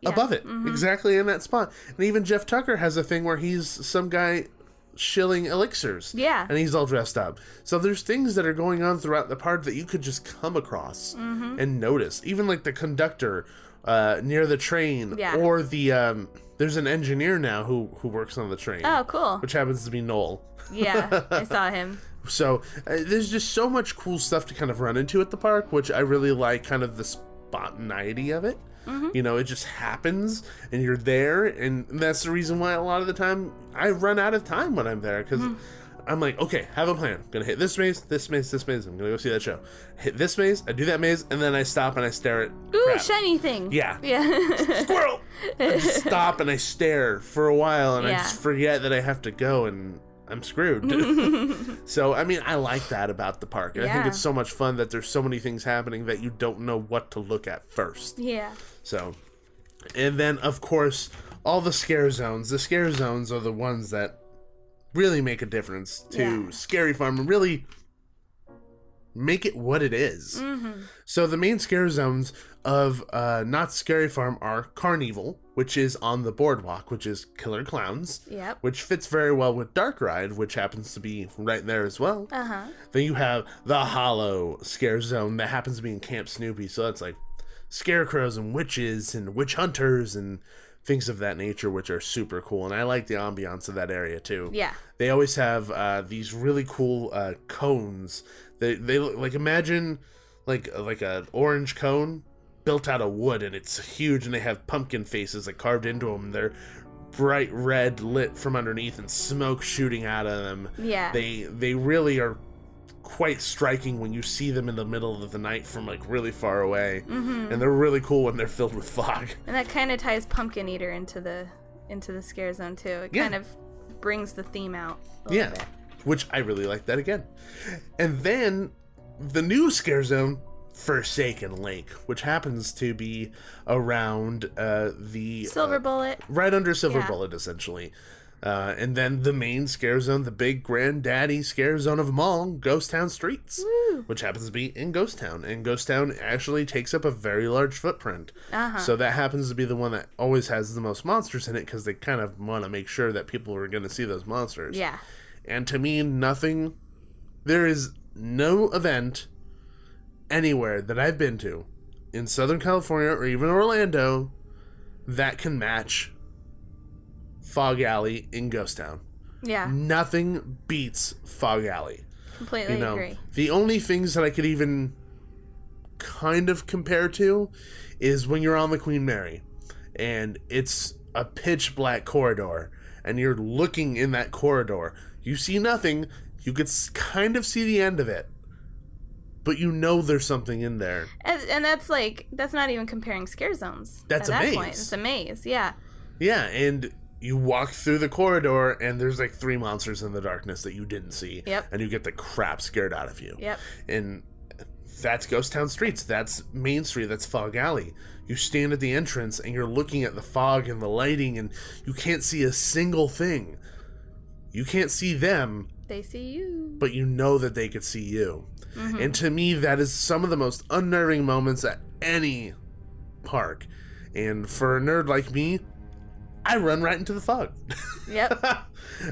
Above it. Exactly in that spot. And even Jeff Tucker has a thing where he's some guy shilling elixirs.
Yeah.
And he's all dressed up. So there's things that are going on throughout the park that you could just come across and notice. Even like the conductor near the train, or the there's an engineer now who works on the train.
Oh, cool.
Which happens to be Noel.
Yeah, I saw him.
So there's just so much cool stuff to kind of run into at the park, which I really like, kind of the spontaneity of it. It just happens, and you're there, and that's the reason why a lot of the time I run out of time when I'm there, because I'm like, okay, have a plan. I'm gonna hit this maze, this maze, this maze. I'm gonna go see that show. Hit this maze, I do that maze, and then I stop and I stare at crap.
Shiny thing.
Yeah.
Yeah.
Squirrel! I just stop and I stare for a while, and I just forget that I have to go, and I'm screwed. So, I mean, I like that about the park. And I think it's so much fun that there's so many things happening that you don't know what to look at first.
Yeah.
So, and then, of course, all the scare zones. The scare zones are the ones that really make a difference to Scary Farm and really make it what it is. So the main scare zones of Not Scary Farm are Carnival, which is on the boardwalk, which is Killer Clowns, which fits very well with Dark Ride, which happens to be right there as well. Then you have the Hollow scare zone that happens to be in Camp Snoopy, so that's like scarecrows and witches and witch hunters and things of that nature, which are super cool. And I like the ambiance of that area too.
Yeah.
They always have these really cool cones. They like, imagine like an orange cone built out of wood, and it's huge, and they have pumpkin faces like carved into them. They're bright red, lit from underneath, and smoke shooting out of them.
Yeah.
They really are quite striking when you see them in the middle of the night from like really far away. And they're really cool when they're filled with fog.
And that kind of ties Pumpkin Eater into the scare zone too. It kind of brings the theme out a little bit.
Which I really like that again. And then the new scare zone, Forsaken Lake, which happens to be around the
Silver Bullet,
right under Silver Bullet, essentially. And then the main scare zone, the big Grandaddy scare zone of them all, Ghost Town Streets. Woo. Which happens to be in Ghost Town. And Ghost Town actually takes up a very large footprint. So that happens to be the one that always has the most monsters in it, because they kind of want to make sure that people are going to see those monsters.
Yeah.
And to me, there is no event anywhere that I've been to in Southern California or even Orlando that can match Fog Alley in Ghost Town.
Yeah.
Nothing beats Fog Alley.
Completely agree.
The only things that I could even kind of compare to is when you're on the Queen Mary and it's a pitch black corridor and you're looking in that corridor. You see nothing. You could kind of see the end of it. But you know there's something in there.
And that's not even comparing scare zones.
That's
at
a
that
maze.
Point. It's a maze, yeah.
Yeah, and you walk through the corridor and there's like 3 monsters in the darkness that you didn't see.
Yep.
And you get the crap scared out of you.
Yep.
And that's Ghost Town Streets. That's Main Street. That's Fog Alley. You stand at the entrance and you're looking at the fog and the lighting and you can't see a single thing. You can't see them.
They see you.
But you know that they could see you. Mm-hmm. And to me, that is some of the most unnerving moments at any park. And for a nerd like me, I run right into the fog.
Yep.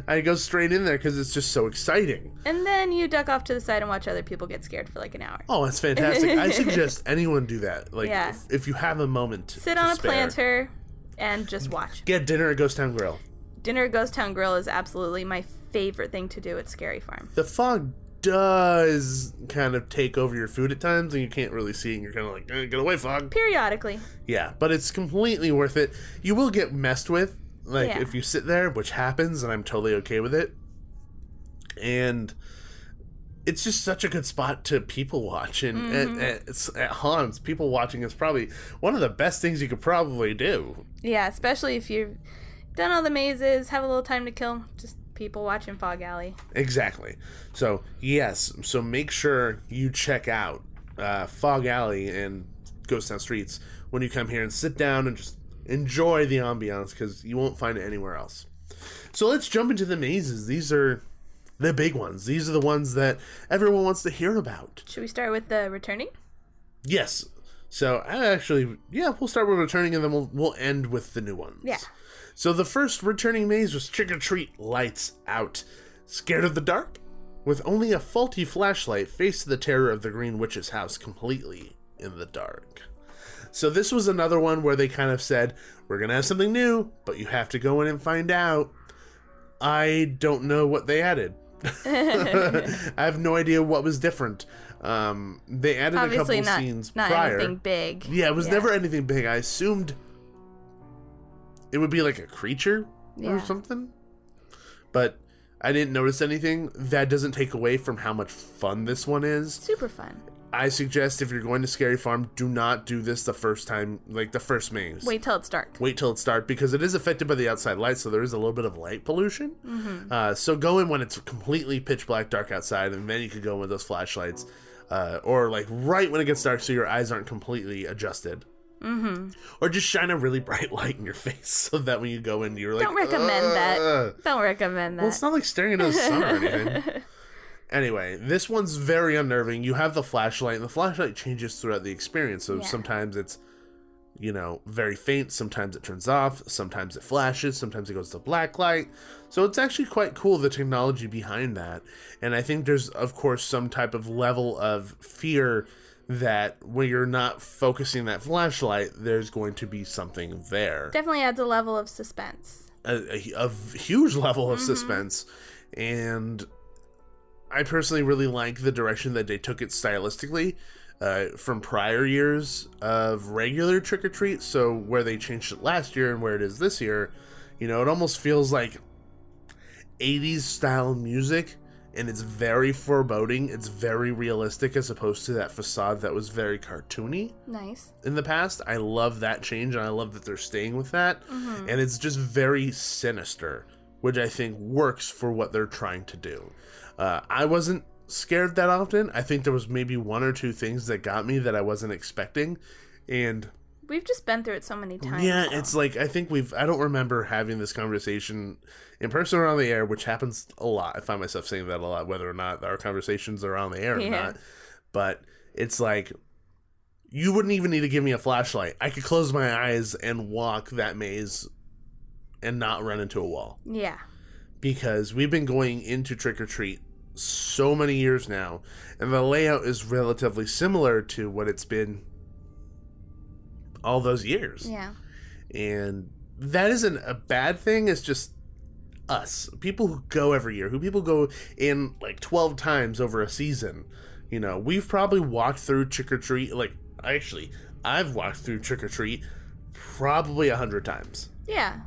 I go straight in there because it's just so exciting.
And then you duck off to the side and watch other people get scared for like an hour.
Oh, that's fantastic. I suggest anyone do that. Like,
yeah.
if you have a moment to
sit on a
spare.
planter and just watch.
Get dinner at Ghost Town Grill.
Dinner at Ghost Town Grill is absolutely my favorite thing to do at Scary Farm.
The fog does kind of take over your food at times, and you can't really see it, and you're kind of like, get away, fog.
Periodically.
Yeah, but it's completely worth it. You will get messed with, like, if you sit there, which happens, and I'm totally okay with it. And it's just such a good spot to people watch, and at haunts, people watching is probably one of the best things you could probably do.
Yeah, especially if you've done all the mazes, have a little time to kill, just people watching Fog Alley.
Exactly. So, yes. So make sure you check out Fog Alley and Ghost Town Streets when you come here and sit down and just enjoy the ambiance because you won't find it anywhere else. So let's jump into the mazes. These are the big ones. These are the ones that everyone wants to hear about.
Should we start with the returning?
Yes. So we'll start with returning and then we'll end with the new ones.
Yeah.
So the first returning maze was Trick or Treat Lights Out. Scared of the dark? With only a faulty flashlight, face the terror of the Green Witch's house completely in the dark. So this was another one where they kind of said, we're going to have something new, but you have to go in and find out. I don't know what they added. I have no idea what was different. They added
obviously
a couple scenes
not
prior.
Anything big.
Yeah, it was never anything big. I assumed it would be like a creature or something. But I didn't notice anything. That doesn't take away from how much fun this one is.
Super fun.
I suggest if you're going to Scary Farm, do not do this the first time, like the first maze.
Wait till it's dark.
Wait till it's dark because it is affected by the outside light, so there is a little bit of light pollution. Mm-hmm. So go in when it's completely pitch black dark outside, and then you could go in with those flashlights. Or like right when it gets dark so your eyes aren't completely adjusted. Mm-hmm. Or just shine a really bright light in your face so that when you go in, you're like,
Don't recommend that. Don't recommend that.
Well, it's not like staring into the sun or anything. Anyway, this one's very unnerving. You have the flashlight, and the flashlight changes throughout the experience. So sometimes it's, very faint. Sometimes it turns off. Sometimes it flashes. Sometimes it goes to black light. So it's actually quite cool, the technology behind that. And I think there's, of course, some type of level of fear that when you're not focusing that flashlight, there's going to be something there.
Definitely adds a level of suspense.
A huge level of suspense. And I personally really like the direction that they took it stylistically from prior years of regular Trick or Treat. So where they changed it last year and where it is this year, it almost feels like 80s style music. And it's very foreboding. It's very realistic as opposed to that facade that was very cartoony.
Nice.
In the past. I love that change, and I love that they're staying with that. Mm-hmm. And it's just very sinister, which I think works for what they're trying to do. I wasn't scared that often. I think there was maybe one or two things that got me that I wasn't expecting. And
we've just been through it so many times.
Yeah, it's like, I think I don't remember having this conversation in person or on the air, which happens a lot. I find myself saying that a lot, whether or not our conversations are on the air or not. But it's like, you wouldn't even need to give me a flashlight. I could close my eyes and walk that maze and not run into a wall.
Yeah.
because we've been going into Trick or Treat so many years now, and the layout is relatively similar to what it's been all those years.
Yeah.
And that isn't a bad thing. It's just us, people who go every year, who people go in like 12 times over a season. You know, we've probably walked through Trick or Treat, like, actually, I've walked through Trick or Treat probably 100 times.
Yeah.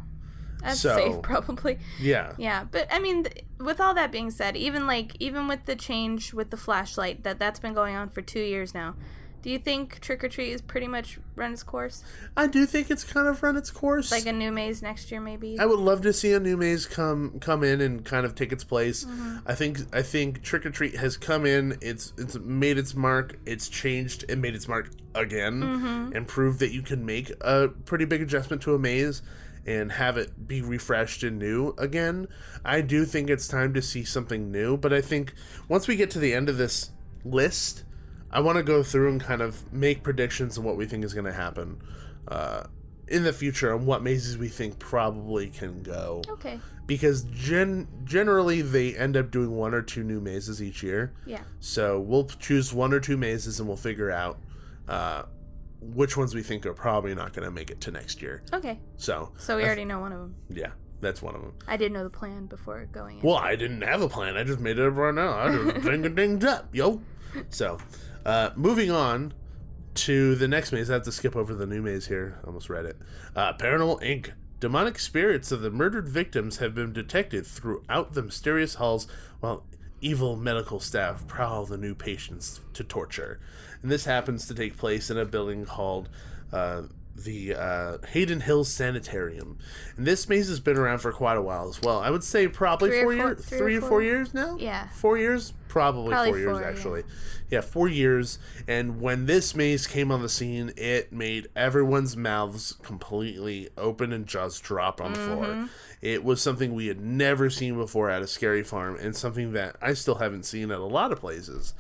That's
So,
safe, probably.
Yeah.
Yeah, but I mean, with all that being said, even with the change with the flashlight, that's been going on for 2 years now, do you think Trick or Treat is pretty much run its course?
I do think it's kind of run its course.
Like a new maze next year, maybe?
I would love to see a new maze come in and kind of take its place.
Mm-hmm.
I think Trick or Treat has come in. It's made its mark. It's changed and made its mark again, and proved that you can make a pretty big adjustment to a maze and have it be refreshed and new again. I do think it's time to see something new. But I think once we get to the end of this list, I want to go through and kind of make predictions on what we think is going to happen in the future and what mazes we think probably can go.
Okay.
Because generally they end up doing 1 or 2 new mazes each year.
Yeah.
So we'll choose 1 or 2 mazes and we'll figure out which ones we think are probably not going to make it to next year.
Okay.
So
we already know one of them.
Yeah, that's one of them.
I didn't know the plan before going in.
Well, I didn't have a plan. I just made it up right now. I just dinged up, yo. So, moving on to the next maze. I have to skip over the new maze here. I almost read it. Paranormal Inc. Demonic spirits of the murdered victims have been detected throughout the mysterious halls, while evil medical staff prowl the new patients to torture. And this happens to take place in a building called the Hayden Hills Sanitarium. And this maze has been around for quite a while as well. I would say probably 3 or 4 years now?
Yeah.
4 years? Probably 4 years, actually. Yeah, 4 years. And when this maze came on the scene, it made everyone's mouths completely open and jaws drop on the floor. It was something we had never seen before at a Scary Farm, and something that I still haven't seen at a lot of places.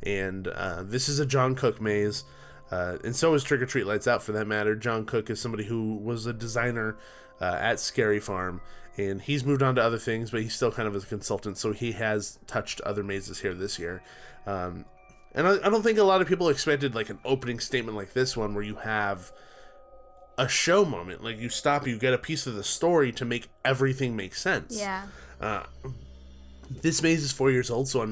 And this is a John Cook maze. And so is Trick or Treat Lights Out, for that matter. John Cook is somebody who was a designer at Scary Farm, and he's moved on to other things, but he's still kind of a consultant, so he has touched other mazes here this year. And I don't think a lot of people expected like an opening statement like this one, where you have a show moment. Like, you stop, you get a piece of the story to make everything make sense.
Yeah.
This maze is 4 years old, so I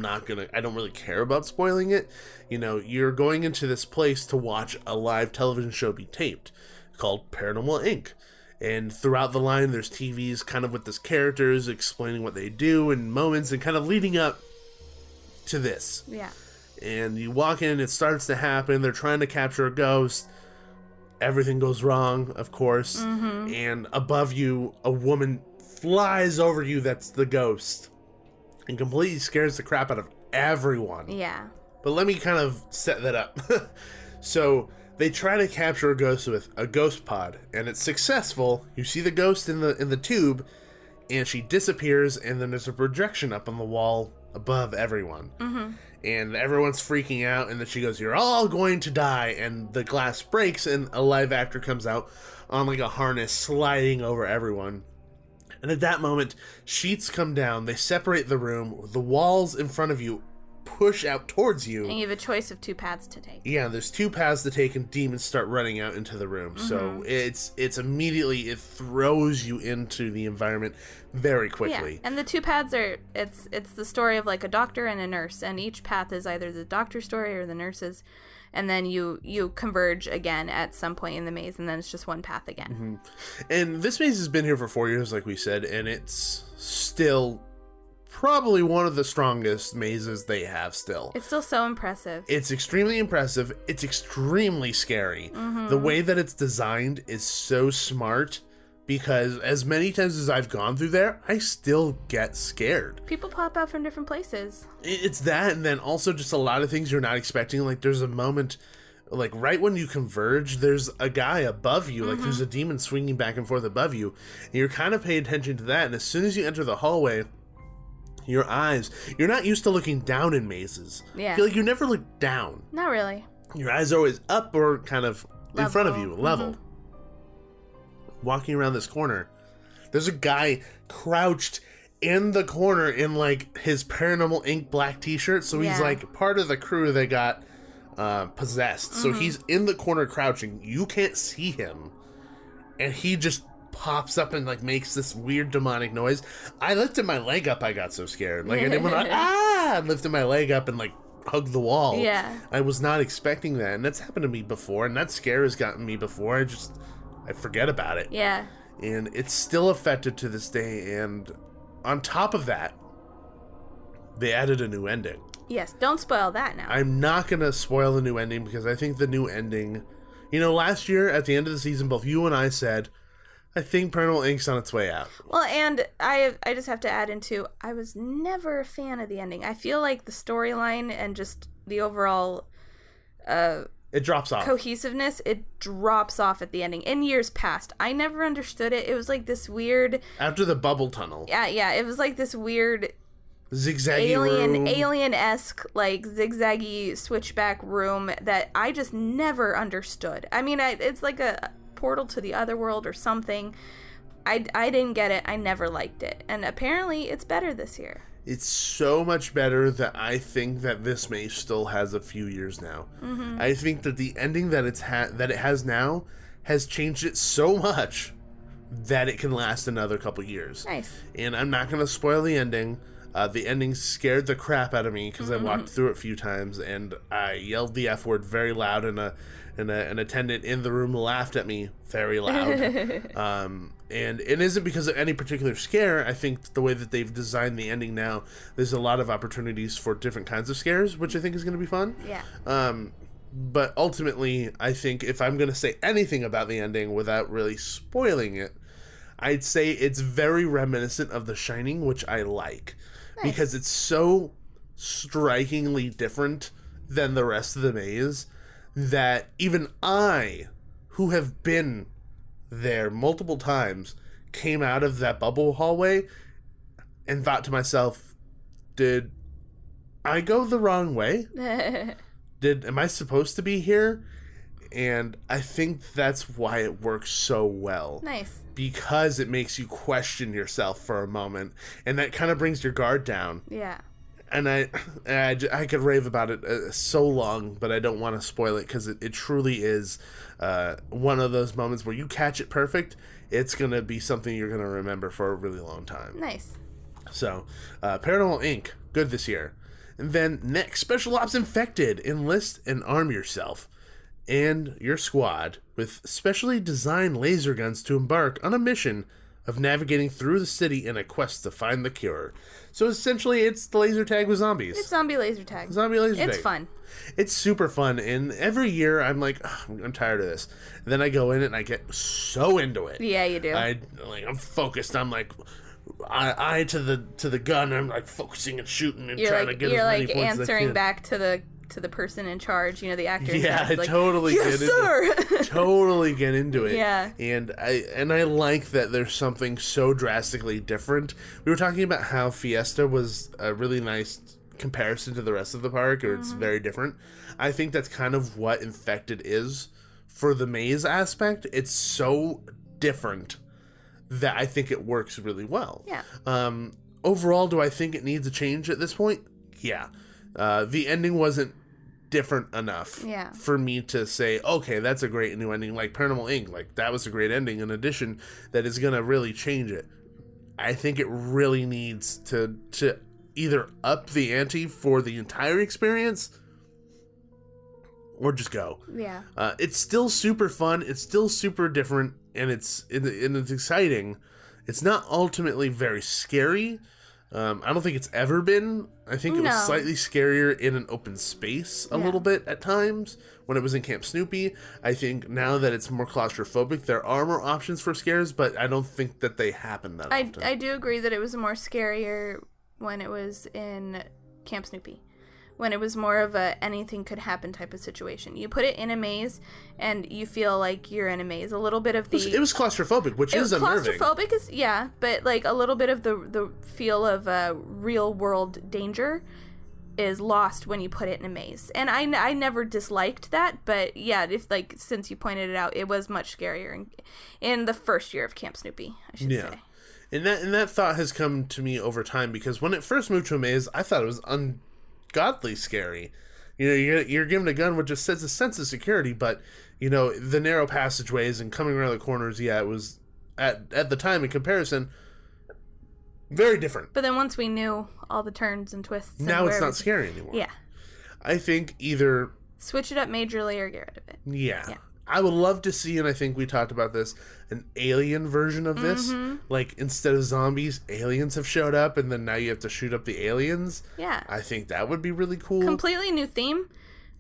don't really care about spoiling it. You know, you're going into this place to watch a live television show be taped called Paranormal Inc. And throughout the line, there's TVs kind of with these characters explaining what they do and moments and kind of leading up to this.
Yeah.
And you walk in, it starts to happen. They're trying to capture a ghost. Everything goes wrong, of course. And above you, a woman flies over you that's the ghost and completely scares the crap out of everyone.
Yeah.
But let me kind of set that up. So they try to capture a ghost with a ghost pod, and it's successful. You see the ghost in the tube, and she disappears, and then there's a projection up on the wall above everyone. And everyone's freaking out, and then she goes, "You're all going to die," and the glass breaks, and a live actor comes out on like a harness sliding over everyone. And at that moment, sheets come down, they separate the room, the walls in front of you push out towards you.
And you have a choice of 2 paths to take.
Yeah, there's 2 paths to take, and demons start running out into the room. So it's immediately, it throws you into the environment very quickly.
Yeah, and the 2 paths are, it's the story of like a doctor and a nurse, and each path is either the doctor's story or the nurse's. And then you converge again at some point in the maze, and then it's just 1 path again.
And this maze has been here for 4 years, like we said, and it's still probably one of the strongest mazes they have still.
It's still so impressive.
It's extremely impressive. It's extremely scary. The way that it's designed is so smart, because as many times as I've gone through there, I still get scared.
People pop out from different places.
It's that, and then also just a lot of things you're not expecting. Like, there's a moment, like, right when you converge, there's a guy above you. Like, there's a demon swinging back and forth above you. And you're kind of paying attention to that. And as soon as you enter the hallway, your eyes, you're not used to looking down in mazes.
Yeah.
I feel like you never look down.
Not really.
Your eyes are always up or kind of in front of you, level. Walking around this corner, there's a guy crouched in the corner in like his Paranormal Inc. black t-shirt. So he's
Yeah.
like part of the crew that got possessed. So he's in the corner crouching. You can't see him. And he just pops up and like makes this weird demonic noise. I lifted my leg up. I got so scared. Like, I went I lifted my leg up and like hugged the wall.
Yeah.
I was not expecting that. And that's happened to me before. And that scare has gotten me before. I forget about it.
Yeah.
And it's still affected to this day. And on top of that, they added a new ending.
Yes, don't spoil that now.
I'm not going to spoil the new ending because I think the new ending... You know, last year at the end of the season, both you and I said, I think Paranormal Inc.'s on its way out.
Well, and I just have to add into, I was never a fan of the ending. I feel like the storyline and just the overall
It drops off.
cohesiveness, it drops off at the ending. In years past, I never understood it. It was like this weird...
After the bubble tunnel.
Yeah, it was like this weird...
Zigzaggy room.
alien-esque, like, zigzaggy switchback room that I just never understood. I mean, it's like a portal to the other world or something. I didn't get it. I never liked it. And apparently it's better this year.
It's so much better that I think that this maze still has a few years now. Mm-hmm. I think that the ending that it has now has changed it so much that it can last another couple years.
Nice.
And I'm not going to spoil the ending. The ending scared the crap out of me because I walked through it a few times and I yelled the F word very loud, and an attendant in the room laughed at me very loud. And it isn't because of any particular scare. I think the way that they've designed the ending now, there's a lot of opportunities for different kinds of scares, which I think is going to be fun.
Yeah.
But ultimately, I think if I'm going to say anything about the ending without really spoiling it, I'd say it's very reminiscent of The Shining, which I like.
Nice.
Because it's so strikingly different than the rest of the maze that even I, who have been there multiple times, came out of that bubble hallway and thought to myself, did I go the wrong way? Am I supposed to be here? And I think that's why it works so well.
Nice.
Because it makes you question yourself for a moment, and that kind of brings your guard down.
Yeah.
And I could rave about it so long, but I don't want to spoil it because it truly is one of those moments where you catch it perfect. It's going to be something you're going to remember for a really long time.
Nice.
So, Paranormal Inc., good this year. And then next, Special Ops Infected. Enlist and arm yourself and your squad with specially designed laser guns to embark on a mission of navigating through the city in a quest to find the cure. So essentially, it's the laser tag with zombies.
It's zombie laser tag.
Zombie laser tag.
It's fun.
It's super fun, and every year I'm like, I'm tired of this. And then I go in it and I get so into it.
Yeah, you do.
I'm focused. I'm like, eye to the gun. I'm like focusing and shooting and trying to get as many points as I can.
You're like answering back to the person in charge, the actor.
Yeah, I
like,
totally
yes,
get
sir!
into totally get into it.
Yeah.
And I like that there's something so drastically different. We were talking about how Fiesta was a really nice comparison to the rest of the park, or it's very different. I think that's kind of what Infected is for the maze aspect. It's so different that I think it works really well.
Yeah.
Overall, do I think it needs a change at this point? Yeah. The ending wasn't different enough for me to say, okay, that's a great new ending. Like Paranormal Inc., like that was a great ending. In addition, that is going to really change it. I think it really needs to either up the ante for the entire experience or just go.
Yeah.
It's still super fun. It's still super different, and it's exciting. It's not ultimately very scary. I don't think it's ever been. I think it was slightly scarier in an open space a little bit at times when it was in Camp Snoopy. I think now that it's more claustrophobic, there are more options for scares, but I don't think that they happen that often.
I do agree that it was more scarier when it was in Camp Snoopy. When it was more of a anything could happen type of situation. You put it in a maze, and you feel like you're in a maze. A little bit of the...
It was claustrophobic, which is unnerving.
Claustrophobic is, yeah, but like a little bit of the feel of real world danger is lost when you put it in a maze. And I never disliked that, but yeah, since you pointed it out, it was much scarier in the first year of Camp Snoopy, I should say.
And that thought has come to me over time, because when it first moved to a maze, I thought it was ungodly scary. You know, you're given a gun which just says a sense of security, but, you know, the narrow passageways and coming around the corners, yeah, it was, at the time in comparison, very different.
But then once we knew all the turns and twists...
Now it's not scary anymore.
Yeah.
I think either...
Switch it up majorly or get rid of it.
Yeah. I would love to see, and I think we talked about this, an alien version of this. Like, instead of zombies, aliens have showed up, and then now you have to shoot up the aliens.
Yeah.
I think that would be really cool.
Completely new theme.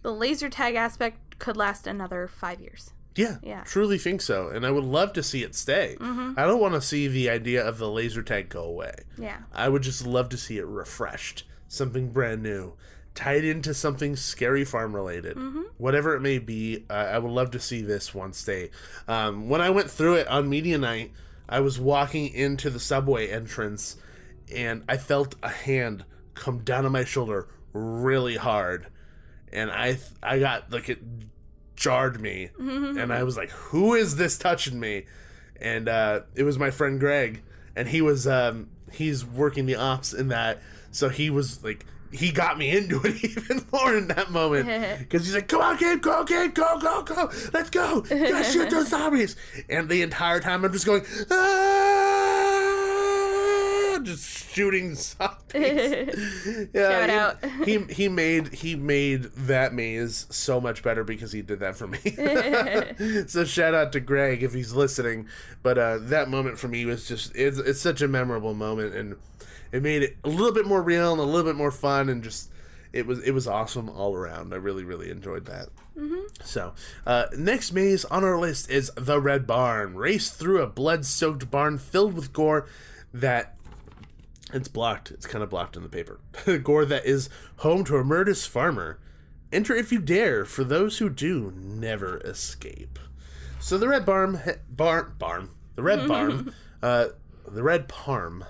The laser tag aspect could last another 5 years.
Yeah, truly think so. And I would love to see it stay. I don't want to see the idea of the laser tag go away.
Yeah.
I would just love to see it refreshed. Something brand new. Tied into something Scary Farm related. Whatever it may be, I would love to see this one stay. When I went through it on media night, I was walking into the subway entrance, and I felt a hand come down on my shoulder really hard. And I got, like, it jarred me, and I was like, who is this touching me? And it was my friend Greg, and he was he's working the ops in that, so he was like, he got me into it even more in that moment, because he's like, come on, Gabe, go, let's go, you gotta shoot those zombies. And the entire time I'm just going, just shooting zombies.
Shout out.
He made that maze so much better because he did that for me. So shout out to Greg if he's listening. But that moment for me was just, it's such a memorable moment, and it made it a little bit more real and a little bit more fun, and just it was awesome all around. I really enjoyed that. So next maze on our list is the Red Barn. Race through a blood-soaked barn filled with gore that... It's blocked. It's kind of blocked in the paper. Gore that is home to a murderous farmer. Enter if you dare. For those who do, never escape. So the Red Barn, the Red Barn, the Red Parm.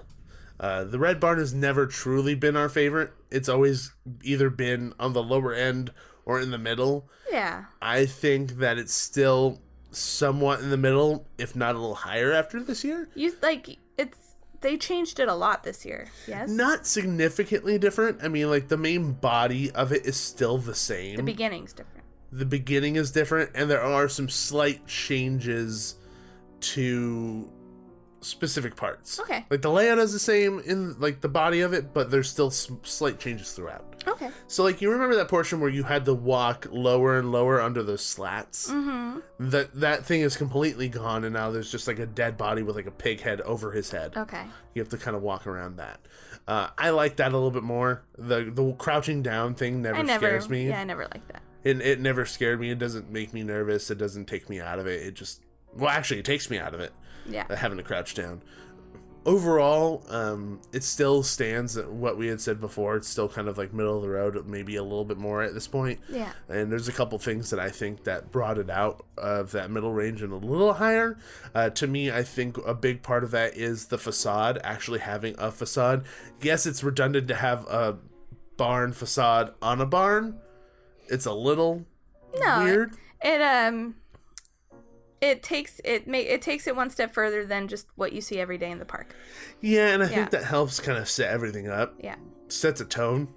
The Red Barn has never truly been our favorite. It's always either been on the lower end or in the middle.
Yeah.
I think that it's still somewhat in the middle, if not a little higher after this year.
They changed it a lot this year, yes?
Not significantly different. I mean, like, the main body of it is still the same.
The beginning's different.
The beginning is different, and there are some slight changes to specific parts.
Okay.
Like, the layout is the same in, like, the body of it, but there's still some slight changes throughout.
Okay.
So, like, you remember that portion where you had to walk lower and lower under those slats? That thing is completely gone, and now there's just, like, a dead body with, like, a pig head over his head.
Okay.
You have to kind of walk around that. I like that a little bit more. The crouching down thing scares me.
Yeah, I never liked that.
It never scared me. It doesn't make me nervous. It doesn't take me out of it. It just... Well, actually, it takes me out of it.
Yeah.
Having to crouch down. Overall, it still stands at what we had said before. It's still kind of like middle of the road, maybe a little bit more at this point.
Yeah.
And there's a couple things that I think that brought it out of that middle range and a little higher. To me, I think a big part of that is the facade, actually having a facade. Yes, it's redundant to have a barn facade on a barn. It's a little weird.
It takes it one step further than just what you see every day in the park.
Yeah, and I think that helps kind of set everything up.
Yeah.
Sets a tone.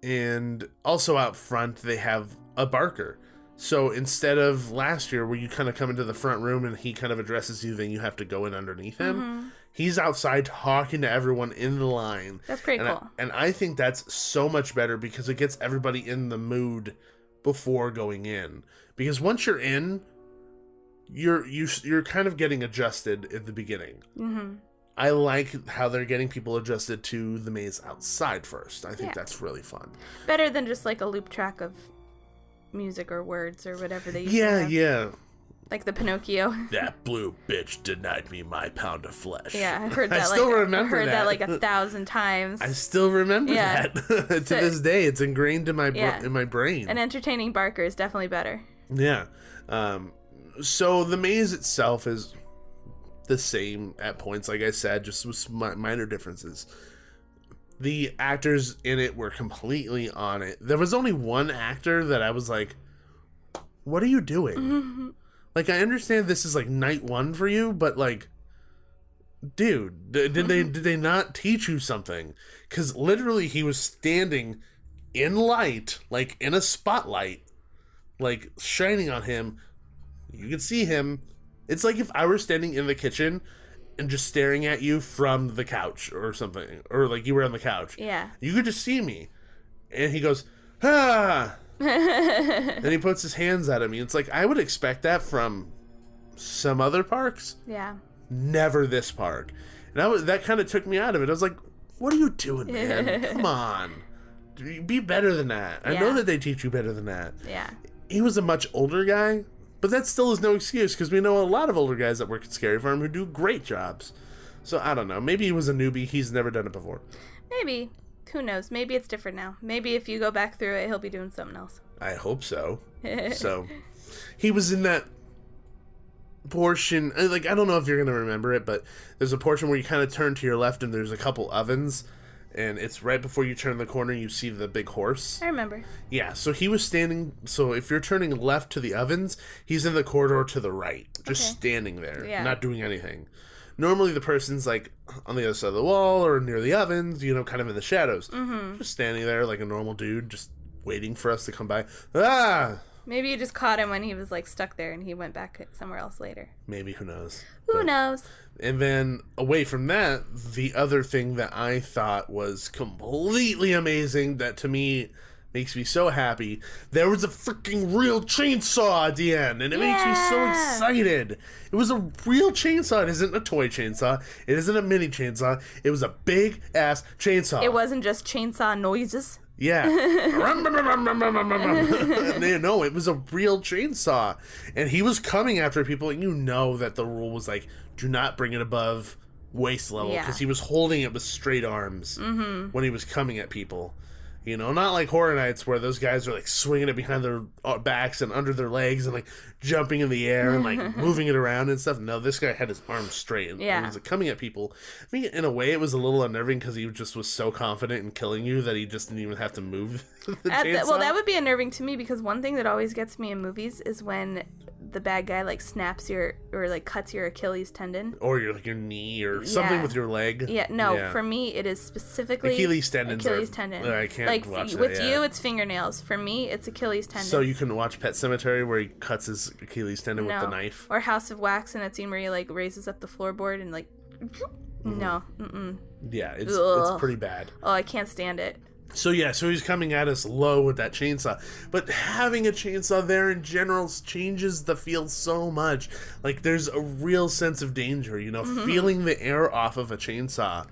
And also out front, they have a barker. So instead of last year where you kind of come into the front room and he kind of addresses you, then you have to go in underneath him. He's outside talking to everyone in the line.
That's pretty cool.
And I think that's so much better because it gets everybody in the mood before going in. Because once you're in... You're kind of getting adjusted at the beginning. I like how they're getting people adjusted to the maze outside first. I think that's really fun.
Better than just like a loop track of music or words or whatever they use. Yeah. Like the Pinocchio.
That blue bitch denied me my pound of flesh.
Yeah, I heard that.
I still remember
that. That like 1,000 times.
I still remember that. To this day, it's ingrained in my in my brain.
An entertaining barker is definitely better.
Yeah. So the maze itself is the same at points, like I said, just with minor differences. The actors in it were completely on it. There was only one actor that I was like, what are you doing? Like, I understand this is like night one for you, but like, dude, did they not teach you something? Because literally he was standing in light, like in a spotlight, like shining on him. You could see him. It's like if I were standing in the kitchen and just staring at you from the couch or something, or like you were on the couch.
Yeah.
You could just see me. And he goes, ah! And he puts his hands at me. It's like, I would expect that from some other parks.
Yeah.
Never this park. And that kind of took me out of it. I was like, what are you doing, man? Come on. Be better than that. I know that they teach you better than that.
Yeah.
He was a much older guy, but that still is no excuse, because we know a lot of older guys that work at Scary Farm who do great jobs. So I don't know. Maybe he was a newbie. He's never done it before.
Maybe. Who knows? Maybe it's different now. Maybe if you go back through it, he'll be doing something else.
I hope so. So he was in that portion, like, I don't know if you're going to remember it, but there's a portion where you kind of turn to your left and there's a couple ovens, and it's right before you turn the corner, you see the big horse.
I remember.
Yeah, so he was standing, so if you're turning left to the ovens, he's in the corridor to the right, just standing there, not doing anything. Normally the person's like on the other side of the wall or near the ovens, you know, kind of in the shadows. Just standing there like a normal dude, just waiting for us to come by. Ah!
Maybe you just caught him when he was like stuck there and he went back somewhere else later.
Maybe, who knows?
Who knows?
And then away from that, the other thing that I thought was completely amazing, that to me makes me so happy, there was a freaking real chainsaw at the end, and it makes me so excited. It was a real chainsaw. It isn't a toy chainsaw. It isn't a mini chainsaw. It was a big ass chainsaw.
It wasn't just chainsaw noises.
Yeah. No, it was a real chainsaw. And he was coming after people, and you know that the rule was like, do not bring it above waist level, because he was holding it with straight arms when he was coming at people. You know, not like Horror Nights where those guys are like swinging it behind their backs and under their legs and like jumping in the air and like moving it around and stuff. No, this guy had his arms straight and he was like, coming at people. I mean, in a way, it was a little unnerving because he just was so confident in killing you that he just didn't even have to move the chainsaw.
Well, that would be unnerving to me, because one thing that always gets me in movies is when the bad guy like snaps your or like cuts your Achilles tendon or
your knee or something with your leg.
For me it is specifically
Achilles tendon. I can't
like
watch that.
With you it's fingernails. For me it's Achilles tendon.
So you can watch Pet Sematary where he cuts his Achilles tendon with the knife,
or House of Wax in that scene where he like raises up the floorboard and like no.
Yeah, it's pretty bad.
Oh, I can't stand it.
So he's coming at us low with that chainsaw. But having a chainsaw there in general changes the feel so much. Like, there's a real sense of danger, you know, feeling the air off of a chainsaw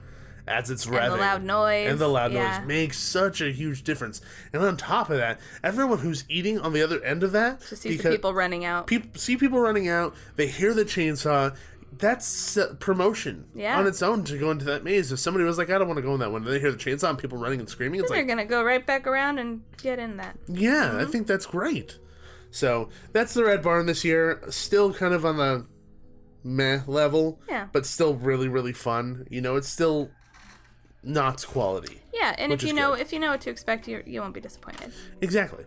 as it's revving.
And the loud noise.
And the loud noise makes such a huge difference. And on top of that, everyone who's eating on the other end of that...
Just sees the people running out.
See people running out, they hear the chainsaw... That's promotion on its own to go into that maze. If somebody was like, I don't want to go in that one, and they hear the chainsaw and people running and screaming, it's like...
They're going to go right back around and get in that.
Yeah, I think that's great. So, that's the Red Barn this year. Still kind of on the meh level.
Yeah. But
still really, really fun. You know, it's still Knott's quality.
Yeah, and if you know what to expect, you won't be disappointed.
Exactly.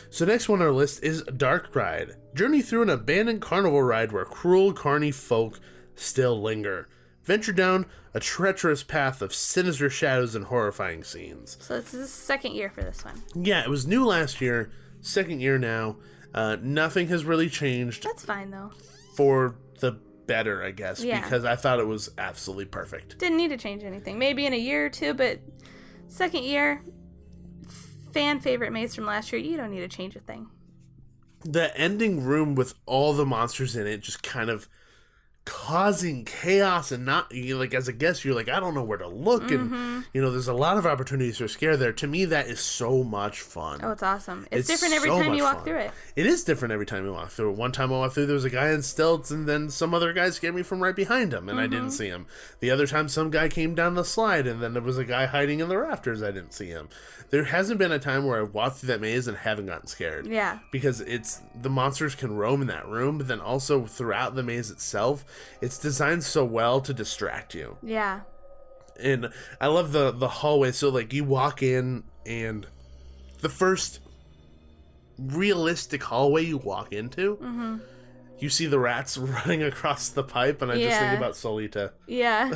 So next one on our list is Dark Ride. Journey through an abandoned carnival ride where cruel carny folk still linger. Venture down a treacherous path of sinister shadows and horrifying scenes.
So this is the second year for this one.
Yeah, it was new last year, second year now. Nothing has really changed.
That's fine, though. For
the better, I guess, because I thought it was absolutely perfect.
Didn't need to change anything. Maybe in a year or two, but second year, fan favorite maze from last year, you don't need to change a thing.
The ending room with all the monsters in it just kind of causing chaos, and not, like, as a guest you're like, I don't know where to look, and there's a lot of opportunities for scare there. To me, that is so much fun.
Oh, it's awesome. It's different every time you walk through it.
It is different every time you walk through it. One time I walked through, there was a guy on stilts, and then some other guy scared me from right behind him, and I didn't see him. The other time, some guy came down the slide, and then there was a guy hiding in the rafters. I didn't see him. There hasn't been a time where I walked through that maze and haven't gotten scared.
Yeah.
Because the monsters can roam in that room, but then also throughout the maze itself, it's designed so well to distract you.
Yeah.
And I love the hallway. So, like, you walk in, and the first realistic hallway you walk into, you see the rats running across the pipe, and I just think about Solita.
Yeah.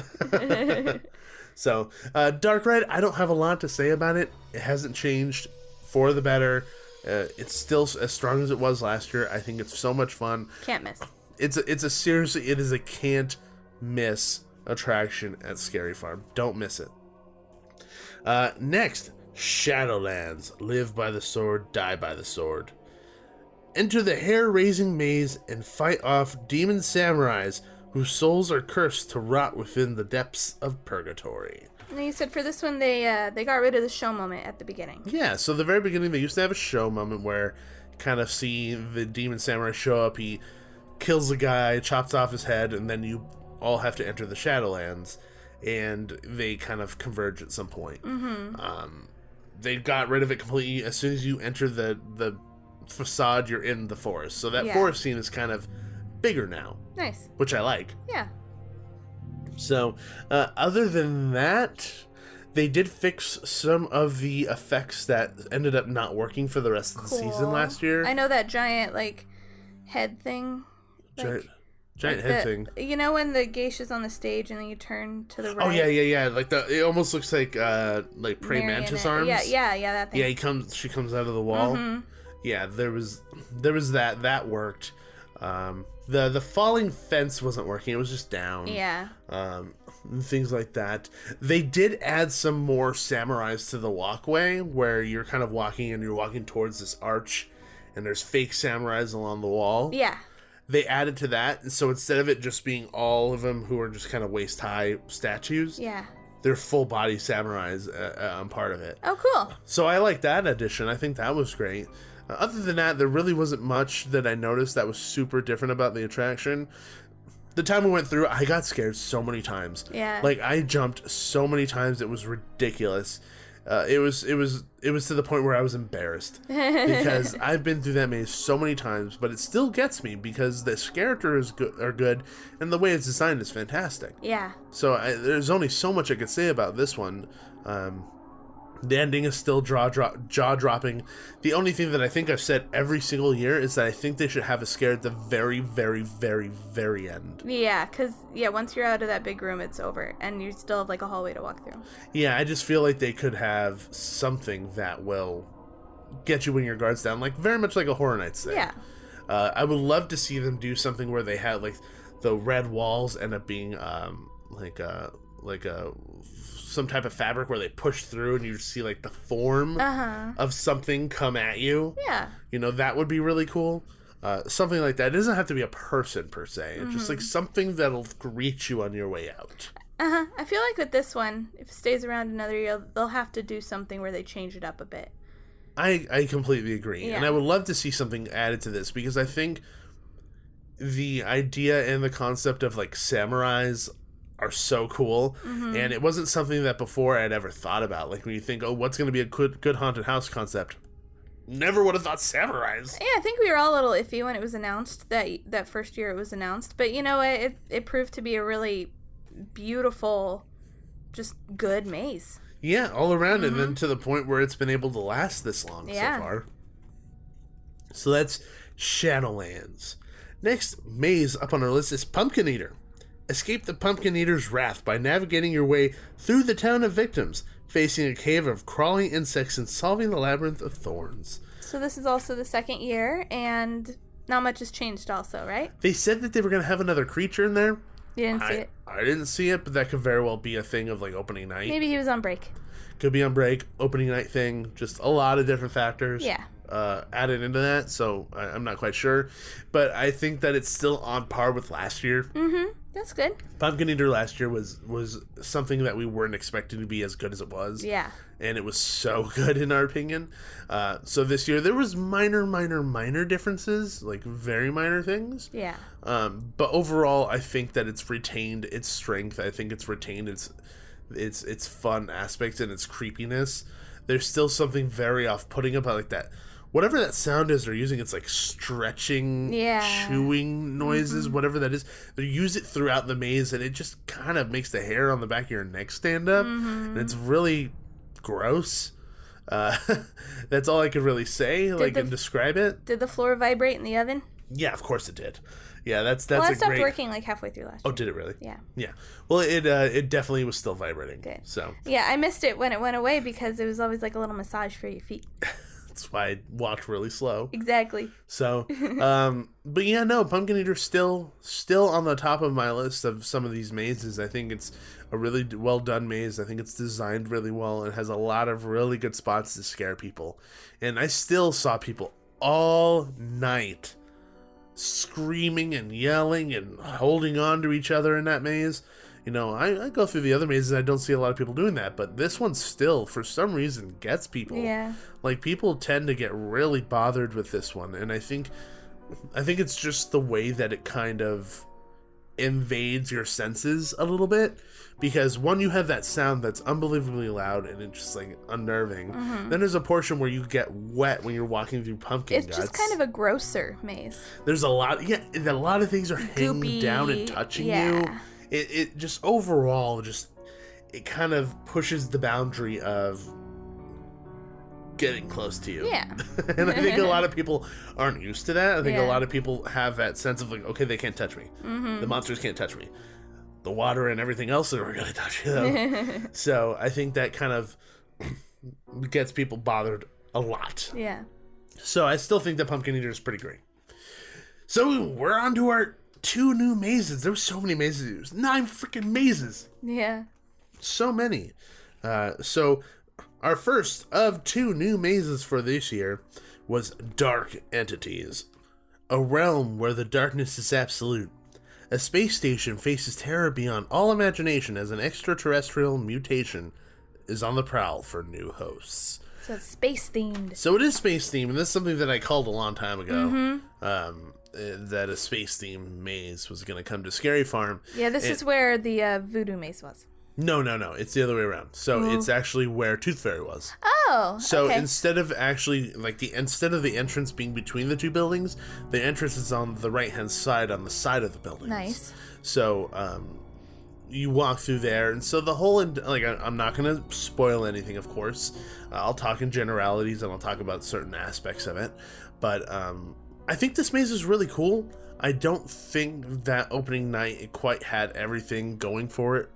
So, Dark Red, I don't have a lot to say about it. It hasn't changed for the better. It's still as strong as it was last year. I think it's so much fun.
Can't miss.
It is a can't miss attraction at Scary Farm. Don't miss it. Next, Shadowlands. Live by the sword, die by the sword. Enter the hair-raising maze and fight off demon samurais whose souls are cursed to rot within the depths of purgatory.
And you said for this one they got rid of the show moment at the beginning.
Yeah, so the very beginning they used to have a show moment where you kind of see the demon samurai show up, he kills the guy, chops off his head, and then you all have to enter the Shadowlands, and they kind of converge at some point. They got rid of it completely. As soon as you enter the facade, you're in the forest. So that forest scene is kind of bigger now.
Nice.
Which I like.
Yeah.
So, other than that, they did fix some of the effects that ended up not working for the rest of the season last year.
I know that giant, head thing.
Giant head thing.
You know when the geisha's on the stage and then you turn to the right?
Oh, yeah. It almost looks like praying mantis arms.
Yeah, that thing.
Yeah, she comes out of the wall.
Mm-hmm.
Yeah, there was that. That worked. The falling fence wasn't working. It was just down.
Yeah.
And things like that. They did add some more samurais to the walkway where you're kind of walking and you're walking towards this arch and there's fake samurais along the wall.
Yeah.
They added to that, and so instead of it just being all of them who are just kind of waist-high statues, they're full-body samurais on part of it.
Oh, cool.
So I like that addition. I think that was great. Other than that, there really wasn't much that I noticed that was super different about the attraction. The time we went through, I got scared so many times.
Yeah.
I jumped so many times, it was ridiculous. It was to the point where I was embarrassed because I've been through that maze so many times, but it still gets me because the characters are good and the way it's designed is fantastic.
Yeah.
So there's only so much I could say about this one. The ending is still jaw-dropping. The only thing that I think I've said every single year is that I think they should have a scare at the very, very, very, very end.
Yeah, because, once you're out of that big room, it's over. And you still have, a hallway to walk through.
Yeah, I just feel like they could have something that will get you when your guard's down. Very much like a Horror Nights thing.
Yeah.
I would love to see them do something where they had, the red walls end up being, some type of fabric where they push through and you see the form of something come at you.
Yeah.
That would be really cool. Something like that. It doesn't have to be a person per se. It's just something that'll greet you on your way out.
I feel like with this one, if it stays around another year, they'll have to do something where they change it up a bit.
I completely agree.
Yeah.
And I would love to see something added to this because I think the idea and the concept of samurais are so cool, and it wasn't something that before I'd ever thought about. When you think, what's going to be a good haunted house concept? Never would have thought samurais.
Yeah, I think we were all a little iffy when it was announced, that first year it was announced. But you know what? It proved to be a really beautiful, just good maze.
Yeah, all around it, and then to the point where it's been able to last this long so far. So that's Shadowlands. Next maze up on our list is Pumpkin Eater. Escape the Pumpkin Eater's wrath by navigating your way through the town of victims, facing a cave of crawling insects and solving the labyrinth of thorns.
So this is also the second year, and not much has changed also, right?
They said that they were going to have another creature in there.
You didn't see it?
I didn't see it, but that could very well be a thing of opening night.
Maybe he was on break.
Could be on break, opening night thing, just a lot of different factors.
Yeah.
Added into that, so I'm not quite sure. But I think that it's still on par with last year.
Mm-hmm. That's good.
Pumpkin Eater last year was something that we weren't expecting to be as good as it was.
Yeah.
And it was so good in our opinion. So this year there was minor differences, very minor things.
Yeah.
But overall, I think that it's retained its strength. I think it's retained its fun aspects and its creepiness. There's still something very off-putting about that. Whatever that sound is they're using, it's stretching, chewing noises, whatever that is. They use it throughout the maze, and it just kind of makes the hair on the back of your neck stand up. And it's really gross. That's all I could really say, and describe it.
Did the floor vibrate in the oven?
Yeah, of course it did. Yeah, that's
Well, I
a
stopped
great.
working like halfway through last
Oh,
year.
did it really?
Yeah.
Yeah. Well, it definitely was still vibrating.
Good.
So
Yeah, I missed it when it went away because it was always like a little massage for your feet.
that's why I walked really slow.
Exactly.
So, but yeah, no, Pumpkin Eater's still on the top of my list of some of these mazes. I think it's a really well done maze. I think it's designed really well and has a lot of really good spots to scare people. And I still saw people all night screaming and yelling and holding on to each other in that maze. You know, I go through the other mazes and I don't see a lot of people doing that, but this one still, for some reason, gets people.
Yeah.
Like, people tend to get really bothered with this one, and I think it's just the way that it kind of invades your senses a little bit, because one, you have that sound that's unbelievably loud and it's just like unnerving. Then there's a portion where you get wet when you're walking through pumpkin
It's
guts.
just kind of a grosser maze.
There's a lot of things are hanging
Goopy,
down and touching you.
yeah.
It just overall just it kind of pushes the boundary of getting close to you.
Yeah.
And I think a lot of people aren't used to that. I think a
Yeah.
lot of people have that sense of like, okay, they can't touch me. The monsters can't touch me. The water and everything else are going to touch you, though. So I think that kind of gets people bothered a lot.
Yeah.
So I still think that Pumpkin Eater is pretty great. So we're on to our 2 new mazes. There were so many mazes. It was 9 freaking mazes.
Yeah.
So many. So our first of 2 new mazes for this year was Dark Entities. A realm where the darkness is absolute. A space station faces terror beyond all imagination as an extraterrestrial mutation is on the prowl for new hosts.
So it's space themed.
So it is space themed, and this is something that I called a long time ago. That a space themed maze was going to come to Scary Farm.
Yeah, this is where the voodoo maze was.
No, it's the other way around. So it's actually where Tooth Fairy was.
Oh,
So
okay.
instead of actually instead of the entrance being between the 2 buildings, the entrance is on the right hand side, on the side of the buildings.
Nice.
So you walk through there, and so the whole I'm not going to spoil anything, of course. I'll talk in generalities and I'll talk about certain aspects of it, but I think this maze is really cool. I don't think that opening night it quite had everything going for it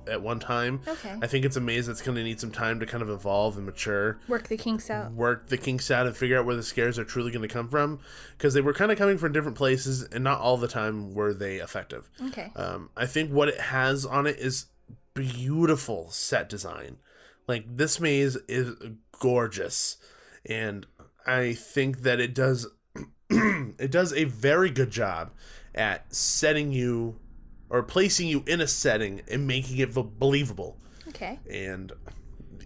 at one time.
Okay.
I think it's a maze that's going to need some time to kind of evolve and mature.
Work the kinks out.
And figure out where the scares are truly going to come from, because they were kind of coming from different places and not all the time were they effective.
Okay.
I think what it has on it is beautiful set design. Like, this maze is gorgeous, and I think that it does it does a very good job at setting you or placing you in a setting and making it believable.
Okay.
And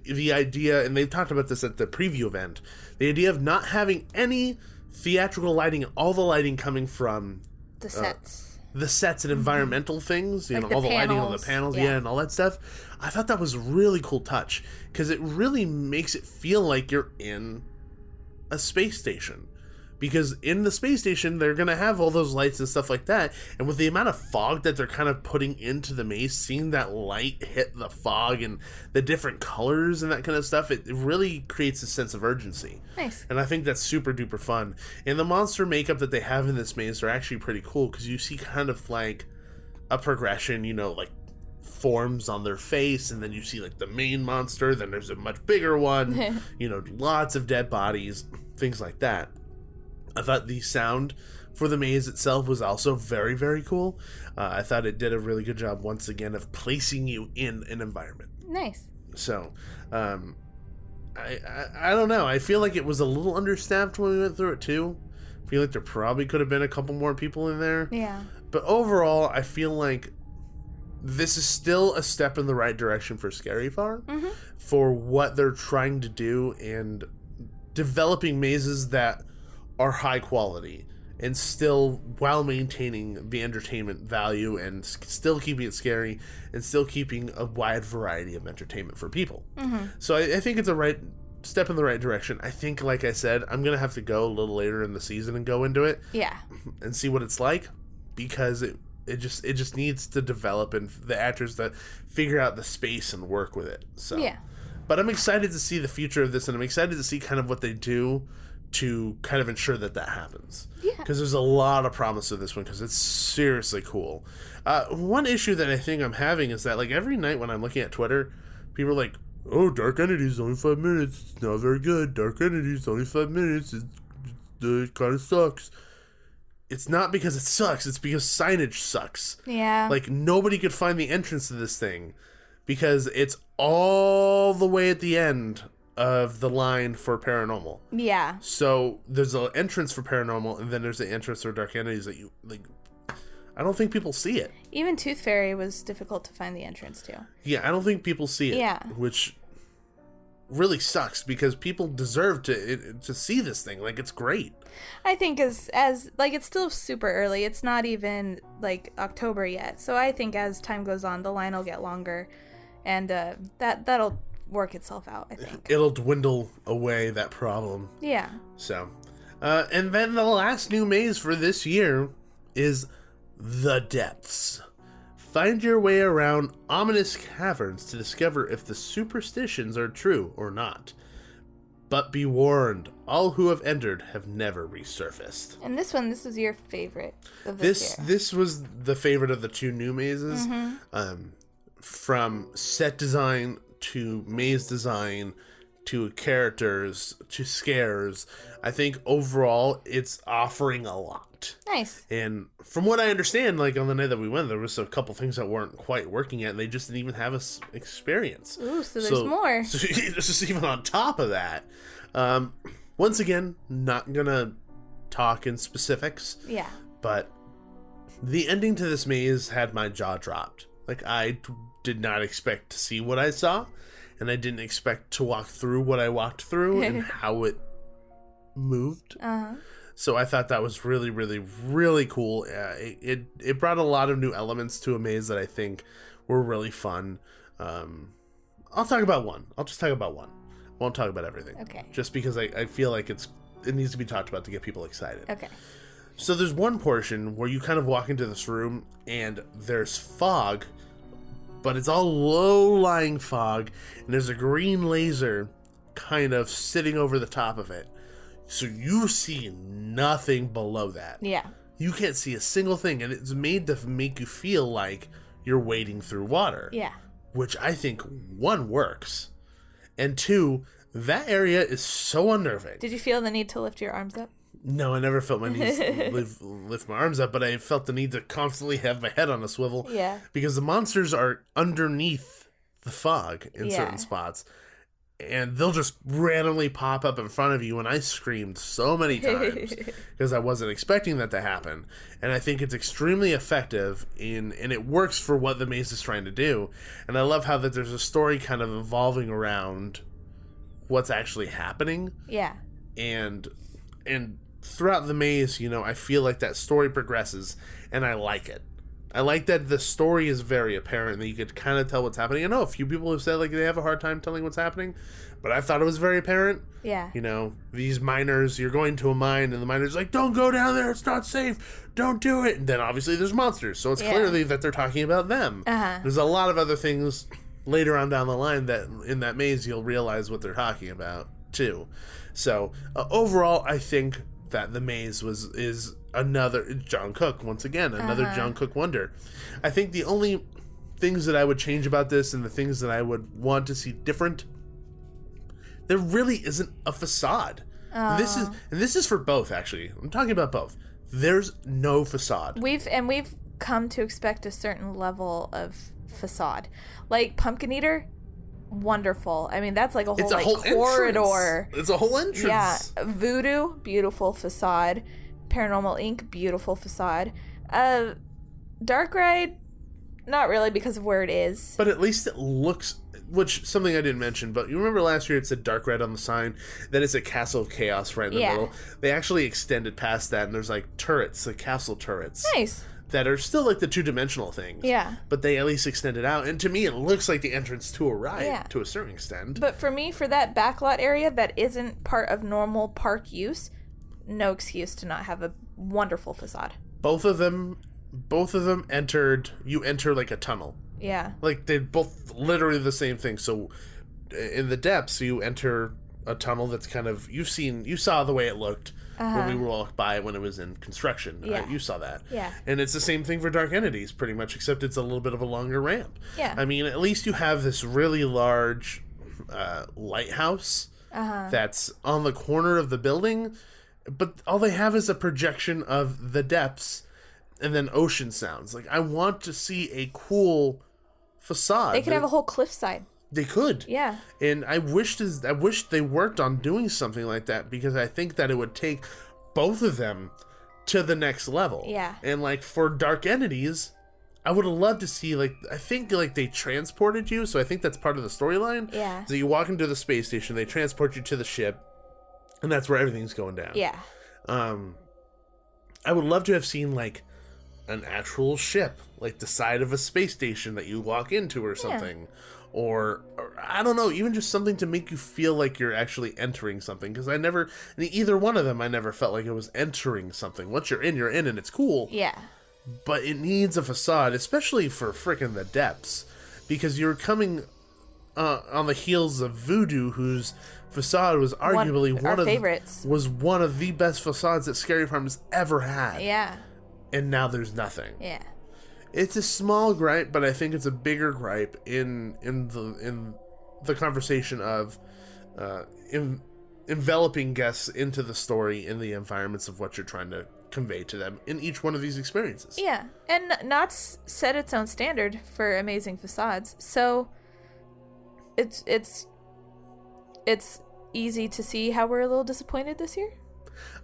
the idea, and they've talked about this at the preview event, the idea of not having any theatrical lighting, all the lighting coming from
The sets.
the sets and environmental things,
Like
know,
the
all the lighting on the
panels,
panels,
yeah.
and all that stuff. I thought that was a really cool touch, because it really makes it feel like you're in a space station. Because in the space station, they're going to have all those lights and stuff like that. And with the amount of fog that they're kind of putting into the maze, seeing that light hit the fog and the different colors and that kind of stuff, it really creates a sense of urgency.
Nice.
And I think that's super duper fun. And the monster makeup that they have in this maze are actually pretty cool, because you see kind of like a progression, like forms on their face, and then you see like the main monster, then there's a much bigger one, lots of dead bodies, things like that. I thought the sound for the maze itself was also very, very cool. I thought it did a really good job, once again, of placing you in an environment.
Nice.
So, I don't know. I feel like it was a little understaffed when we went through it, too. I feel like there probably could have been a couple more people in there.
Yeah.
But overall, I feel like this is still a step in the right direction for Scary Farm, for what they're trying to do, and developing mazes that are high quality and still while maintaining the entertainment value and still keeping it scary and still keeping a wide variety of entertainment for people. So I think it's a right step in the right direction. I think, like I said, I'm gonna have to go a little later in the season and go into it
Yeah.
and see what it's like, because it just needs to develop and the actors to figure out the space and work with it. So
Yeah.
but I'm excited to see the future of this, and I'm excited to see kind of what they do to kind of ensure that happens.
Yeah.
Because there's a lot of promise of this one, because it's seriously cool. One issue that I think I'm having is that, like, every night when I'm looking at Twitter, people are like, oh, Dark Entity's only 5 minutes. It's not very good. Dark Entity's only 5 minutes. It kind of sucks. It's not because it sucks. It's because signage sucks.
Yeah.
Like, nobody could find the entrance to this thing because it's all the way at the end of the line for paranormal.
Yeah.
So there's an entrance for paranormal, and then there's the entrance for Dark Entities that you, like, I don't think people see it.
Even Tooth Fairy was difficult to find the entrance to.
Yeah, I don't think people see it.
Yeah.
Which really sucks, because people deserve to see this thing. Like, it's great.
I think as like, it's still super early. It's not even like October yet. So I think as time goes on, the line will get longer, and that'll work itself out, I think.
It'll dwindle away that problem.
Yeah.
So, and then the last new maze for this year is The Depths. Find your way around ominous caverns to discover if the superstitions are true or not. But be warned, all who have entered have never resurfaced.
And this was your favorite of this year.
This was the favorite of the two new mazes. From set design to maze design to characters to scares, I think overall it's offering a lot.
Nice.
And from what I understand, like, on the night that we went, there was a couple things that weren't quite working yet, and they just didn't even have us experience.
Ooh, so there's more.
So this is even on top of that. Once again, not gonna talk in specifics.
Yeah.
But the ending to this maze had my jaw dropped. Like, I did not expect to see what I saw, and I didn't expect to walk through what I walked through and how it moved.
Uh-huh.
So I thought that was really, really, really cool. It brought a lot of new elements to a maze that I think were really fun. I'll talk about one. I'll just talk about one. Won't talk about everything.
Okay.
Just because I feel like it needs to be talked about to get people excited.
Okay.
So there's one portion where you kind of walk into this room and there's fog, but it's all low-lying fog, and there's a green laser kind of sitting over the top of it. So you see nothing below that.
Yeah.
You can't see a single thing, and it's made to make you feel like you're wading through water.
Yeah.
Which I think, one, works, and two, that area is so unnerving.
Did you feel the need to lift your arms up?
No, I never felt my needs lift my arms up, but I felt the need to constantly have my head on a swivel.
Yeah.
Because the monsters are underneath the fog in certain spots. And they'll just randomly pop up in front of you, and I screamed so many times because I wasn't expecting that to happen. And I think it's extremely effective and it works for what the maze is trying to do. And I love how that there's a story kind of evolving around what's actually happening.
Yeah.
And throughout the maze, I feel like that story progresses, and I like it. I like that the story is very apparent, that you could kind of tell what's happening. I know a few people have said, like, they have a hard time telling what's happening, but I thought it was very apparent.
Yeah.
These miners, you're going to a mine, and the miner's like, don't go down there, it's not safe, don't do it. And then obviously there's monsters, so it's clearly that they're talking about them.
Uh-huh.
There's a lot of other things later on down the line that in that maze you'll realize what they're talking about, too. So, overall, I think that the maze is another John Cook, once again, another John Cook wonder. I think the only things that I would change about this and the things that I would want to see different, there really isn't a facade. This is for both, actually. I'm talking about both. There's no facade.
We've come to expect a certain level of facade. Like Pumpkin Eater, wonderful. I mean, that's like a whole, corridor.
It's a whole entrance.
Yeah. Voodoo, beautiful facade. Paranormal Inc., beautiful facade. Dark Ride, not really because of where it is.
But at least it looks, which something I didn't mention, but you remember last year it said Dark Ride on the sign, then it's a Castle of Chaos right in the middle. They actually extended past that, and there's like turrets, like castle turrets.
Nice.
That are still like the two-dimensional things.
Yeah.
But they at least extend it out. And to me, it looks like the entrance to a ride to a certain extent.
But for me, for that backlot area that isn't part of normal park use, no excuse to not have a wonderful facade.
Both of them you enter like a tunnel.
Yeah.
Like, they're both literally the same thing. So in the depths, you enter a tunnel that's kind of you saw the way it looked when we walked by when it was in construction.
Yeah.
You saw that.
Yeah.
And it's the same thing for Dark Entities, pretty much, except it's a little bit of a longer ramp.
Yeah.
I mean, at least you have this really large lighthouse that's on the corner of the building, but all they have is a projection of the depths and then ocean sounds. Like, I want to see a cool facade.
They could have a whole cliffside.
They could.
Yeah.
And I wish they worked on doing something like that, because I think that it would take both of them to the next level.
Yeah.
And like for Dark Entities, I would have loved to see, like, I think like they transported you, so I think that's part of the storyline.
Yeah.
So you walk into the space station, they transport you to the ship, and that's where everything's going down.
Yeah.
I would love to have seen like an actual ship, like the side of a space station that you walk into or something. Or I don't know, even just something to make you feel like you're actually entering something. Because either one of them, I never felt like it was entering something. Once you're in, and it's cool.
Yeah.
But it needs a facade, especially for frickin' the depths. Because you're coming on the heels of Voodoo, whose facade was arguably one of the best facades that Scary Farm has ever had.
Yeah. And
now there's nothing.
Yeah.
It's a small gripe, but I think it's a bigger gripe in the conversation of enveloping guests into the story in the environments of what you're trying to convey to them in each one of these experiences.
Yeah, and Knott's set its own standard for amazing facades, so it's easy to see how we're a little disappointed this year.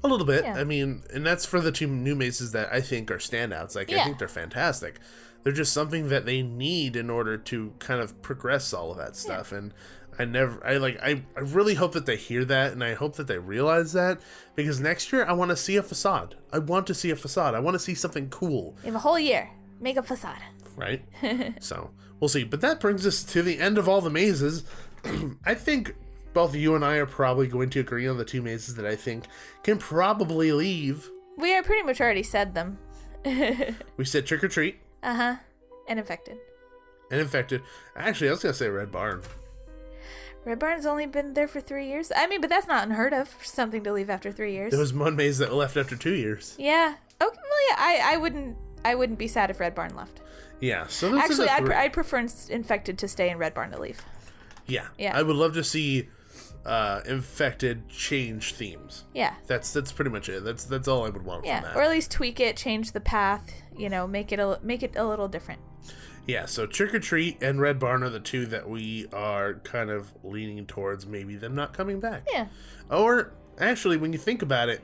A little bit.
Yeah.
I mean, and that's for the two new mazes that I think are standouts. Like, I think they're fantastic. They're just something that they need in order to kind of progress all of that stuff. And I really hope that they hear that, and I hope that they realize that, because next year I want to see a facade. I want to see something cool.
You have a whole year. Make a facade.
Right? So, we'll see. But that brings us to the end of all the mazes. I think both you and I are probably going to agree on the two mazes that I think can probably leave.
We are pretty much already said them.
We said Trick or Treat.
And Infected.
Actually, I was going to say Red Barn.
Red Barn's only been there for 3 years. I mean, but that's not unheard of for something to leave after 3 years.
There was one maze that left after 2 years.
Yeah. Okay. Well, yeah. I wouldn't be sad if Red Barn left.
Yeah. So
actually, I'd prefer Infected to stay and Red Barn to leave.
Yeah.
Yeah.
I would love to see Infected change themes.
Yeah.
That's pretty much it. That's all I would want from that.
Or at least tweak it, change the path. Make it a little different.
Yeah, so Trick or Treat and Red Barn are the two that we are kind of leaning towards maybe them not coming back.
Yeah.
Or, actually, when you think about it,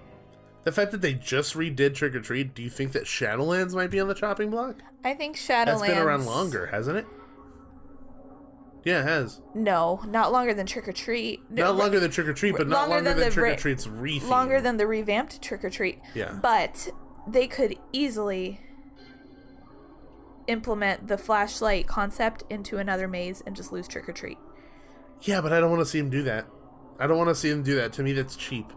the fact that they just redid Trick or Treat, do you think that Shadowlands might be on the chopping block?
I think Shadowlands...
That's been around longer, hasn't it? Yeah, it has.
No, not longer than Trick or Treat.
Not longer than Trick or Treat, but not longer than Trick or Treat's re-theme.
Longer than the revamped Trick or Treat.
Yeah.
But they could easily implement the flashlight concept into another maze and just lose Trick or Treat.
Yeah, but I don't want to see him do that. To me, that's cheap.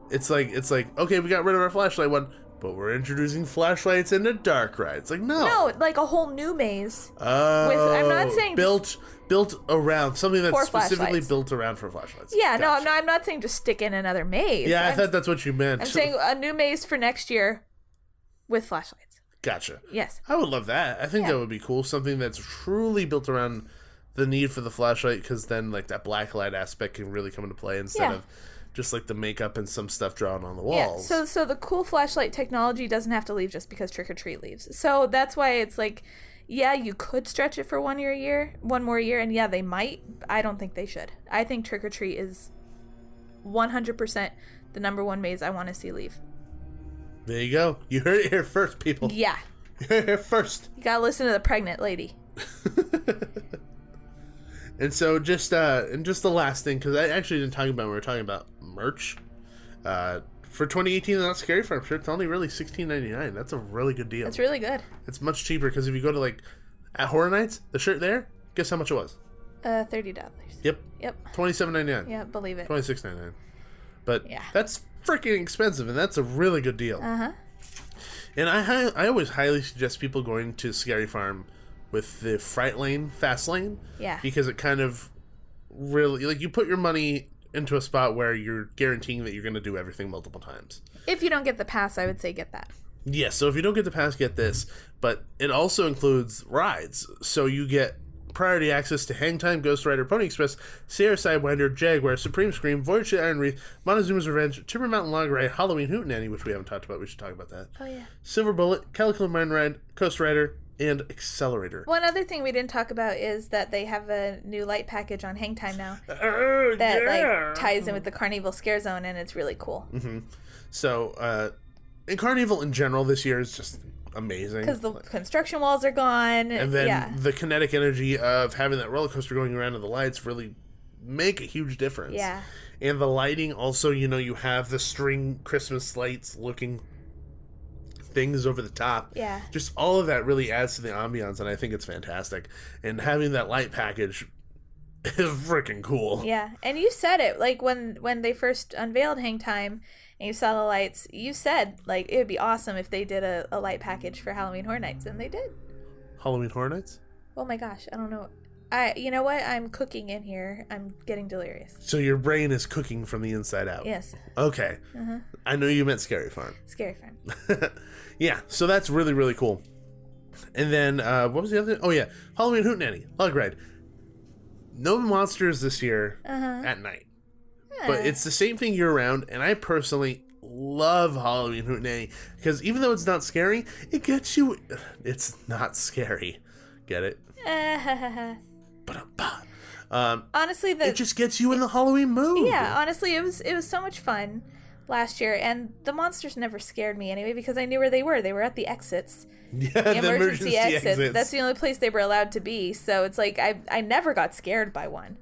It's like, okay, we got rid of our flashlight one, but we're introducing flashlights into Dark Ride. It's like, no,
like a whole new maze.
Oh,
I'm not saying
built around something that's specifically
flashlights.
Built around for flashlights.
Yeah,
Gotcha.
I'm not saying just stick in another maze.
Yeah, I thought that's what you meant.
I'm saying a new maze for next year with flashlights.
Gotcha.
Yes.
I would love that. I think that would be cool. Something that's truly built around the need for the flashlight, because then like that black light aspect can really come into play instead of just like the makeup and some stuff drawn on the walls.
Yeah. So the cool flashlight technology doesn't have to leave just because Trick or Treat leaves. So that's why it's like, yeah, you could stretch it for one more year, and yeah, they might. I don't think they should. I think Trick or Treat is 100% the number one maze I want to see leave.
There you go. You heard it here first, people.
Yeah.
You heard it here first.
You gotta listen to the pregnant lady.
And so just the last thing, because I actually didn't talk about when we were talking about merch. For 2018, Not Scary Farm shirt, it's only really $16.99. That's a really good deal.
That's really good.
It's much cheaper, because if you go to like at Horror Nights, the shirt there, guess how much it was?
$30.
Yep. $27.99.
Yeah, believe it.
$26.99. But that's freaking expensive, and that's a really good deal. And I always highly suggest people going to Scary Farm with the Fright Lane, Fast Lane.
Yeah.
Because it kind of really, like, you put your money into a spot where you're guaranteeing that you're going to do everything multiple times.
If you don't get the pass, I would say get that.
Yes, so if you don't get the pass, get this. But it also includes rides. So you get priority access to Hang Time, Ghost Rider, Pony Express, Sierra Sidewinder, Jaguar, Supreme Scream, Voyage to the Iron Wreath, Montezuma's Revenge, Timber Mountain Log Ride, Halloween Hootenanny, which we haven't talked about. We should talk about that.
Oh, yeah.
Silver Bullet, Calico Mine Ride, Coast Rider, and Accelerator.
One other thing we didn't talk about is that they have a new light package on Hang Time now
that
like ties in with the Carnival Scare Zone, and it's really cool.
Mm-hmm. So, and Carnival in general this year is just amazing.
Because the construction walls are gone.
And then the kinetic energy of having that roller coaster going around and the lights really make a huge difference.
Yeah.
And the lighting also, you have the string Christmas lights looking things over the top.
Yeah.
Just all of that really adds to the ambiance, and I think it's fantastic. And having that light package is freaking cool.
Yeah. And you said it, like, when they first unveiled Hang Time and you saw the lights, you said, like, it would be awesome if they did a light package for Halloween Horror Nights, and they did.
Halloween Horror Nights?
Oh my gosh, I don't know. You know what? I'm cooking in here. I'm getting delirious.
So your brain is cooking from the inside out.
Yes.
Okay.
Uh-huh.
I know you meant Scary Farm.
Scary Farm.
Yeah, so that's really, really cool. And then, what was the other? Oh, yeah. Halloween Hootenanny. Log Ride. No monsters this year at night. But it's the same thing year-round, and I personally love Halloween Hootenanny because even though it's not scary, it gets you... It's not scary. Get it?
Honestly,
it just gets you in the Halloween mood.
Yeah, honestly, it was so much fun last year, and the monsters never scared me anyway because I knew where they were. They were at the exits.
Yeah,
the emergency exits. That's the only place they were allowed to be. So it's like I never got scared by one.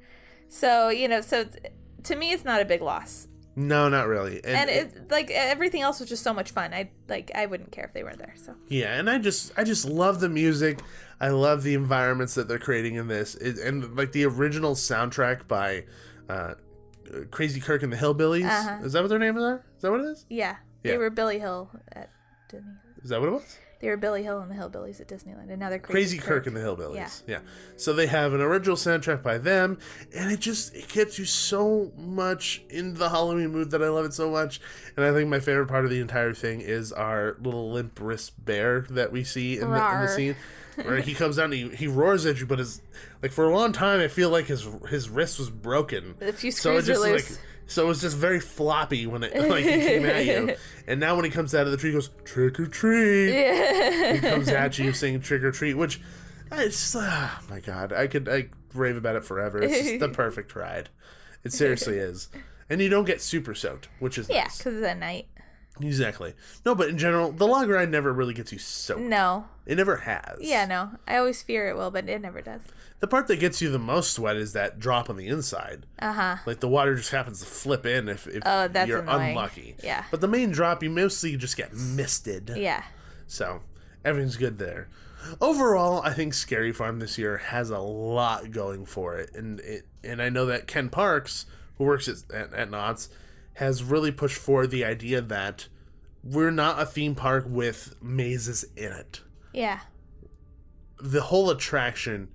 So to me, it's not a big loss.
No, not really.
And it, like, everything else was just so much fun. I wouldn't care if they weren't there. So
yeah, and I just love the music. I love the environments that they're creating in this, and like the original soundtrack by Crazy Kirk and the Hillbillies. Is that what their names are? Is that what it is?
Yeah. They were Billy Hill at Disney.
Is that what it was?
They were Billy Hill and the Hillbillies at Disneyland, and now they're
Crazy Kirk and the Hillbillies. Yeah. So they have an original soundtrack by them, and it gets you so much in the Halloween mood that I love it so much. And I think my favorite part of the entire thing is our little limp wrist bear that we see in the scene, where he comes down and he roars at you, but for a long time I feel like his wrist was broken.
A few screws are loose.
So it was just very floppy when it he came at you. And now when he comes out of the tree, he goes, trick or treat. Yeah. He comes at you saying trick or treat, which, it's, oh my God, I rave about it forever. It's just the perfect ride. It seriously is. And you don't get super soaked, which is nice.
because it's at night.
Exactly. No, but in general, the log ride never really gets you soaked.
No.
It never has.
Yeah, no. I always fear it will, but it never does.
The part that gets you the most wet is that drop on the inside. Like the water just happens to flip in if
that's
you're
annoying.
unlucky.
Yeah.
But the main drop, you mostly just get misted.
Yeah.
So everything's good there. Overall, I think Scary Farm this year has a lot going for it, and I know that Ken Parks, who works at Knott's, has really pushed forward the idea that we're not a theme park with mazes in it.
Yeah.
The whole attraction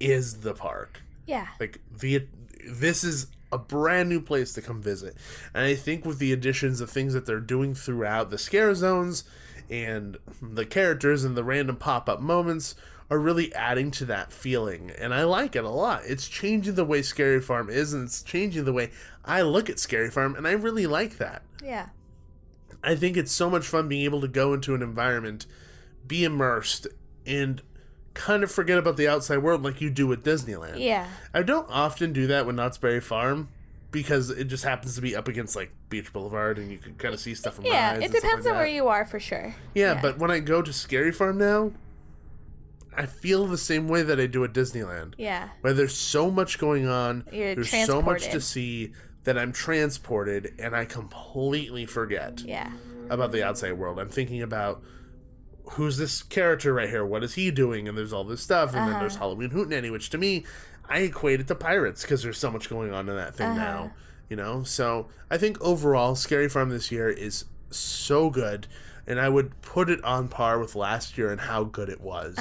is the park.
Yeah.
Like, this is a brand new place to come visit. And I think with the additions of things that they're doing throughout the scare zones and the characters and the random pop-up moments are really adding to that feeling. And I like it a lot. It's changing the way Scary Farm is, and it's changing the way I look at Scary Farm, and I really like that.
Yeah.
I think it's so much fun being able to go into an environment, be immersed, and kind of forget about the outside world like you do with Disneyland.
Yeah.
I don't often do that with Knott's Berry Farm because it just happens to be up against like Beach Boulevard and you can kind of see stuff from
Yeah,
rides
it depends
like
on where you are for sure.
Yeah, but when I go to Scary Farm now, I feel the same way that I do at Disneyland.
Yeah.
Where there's so much going on,
You're
there's so much to see that I'm transported and I completely forget about the outside world. I'm thinking about who's this character right here? What is he doing? And there's all this stuff. And then there's Halloween Hootenanny, which to me, I equate it to Pirates because there's so much going on in that thing now. You know? So I think overall, Scary Farm this year is so good. And I would put it on par with last year and how good it was.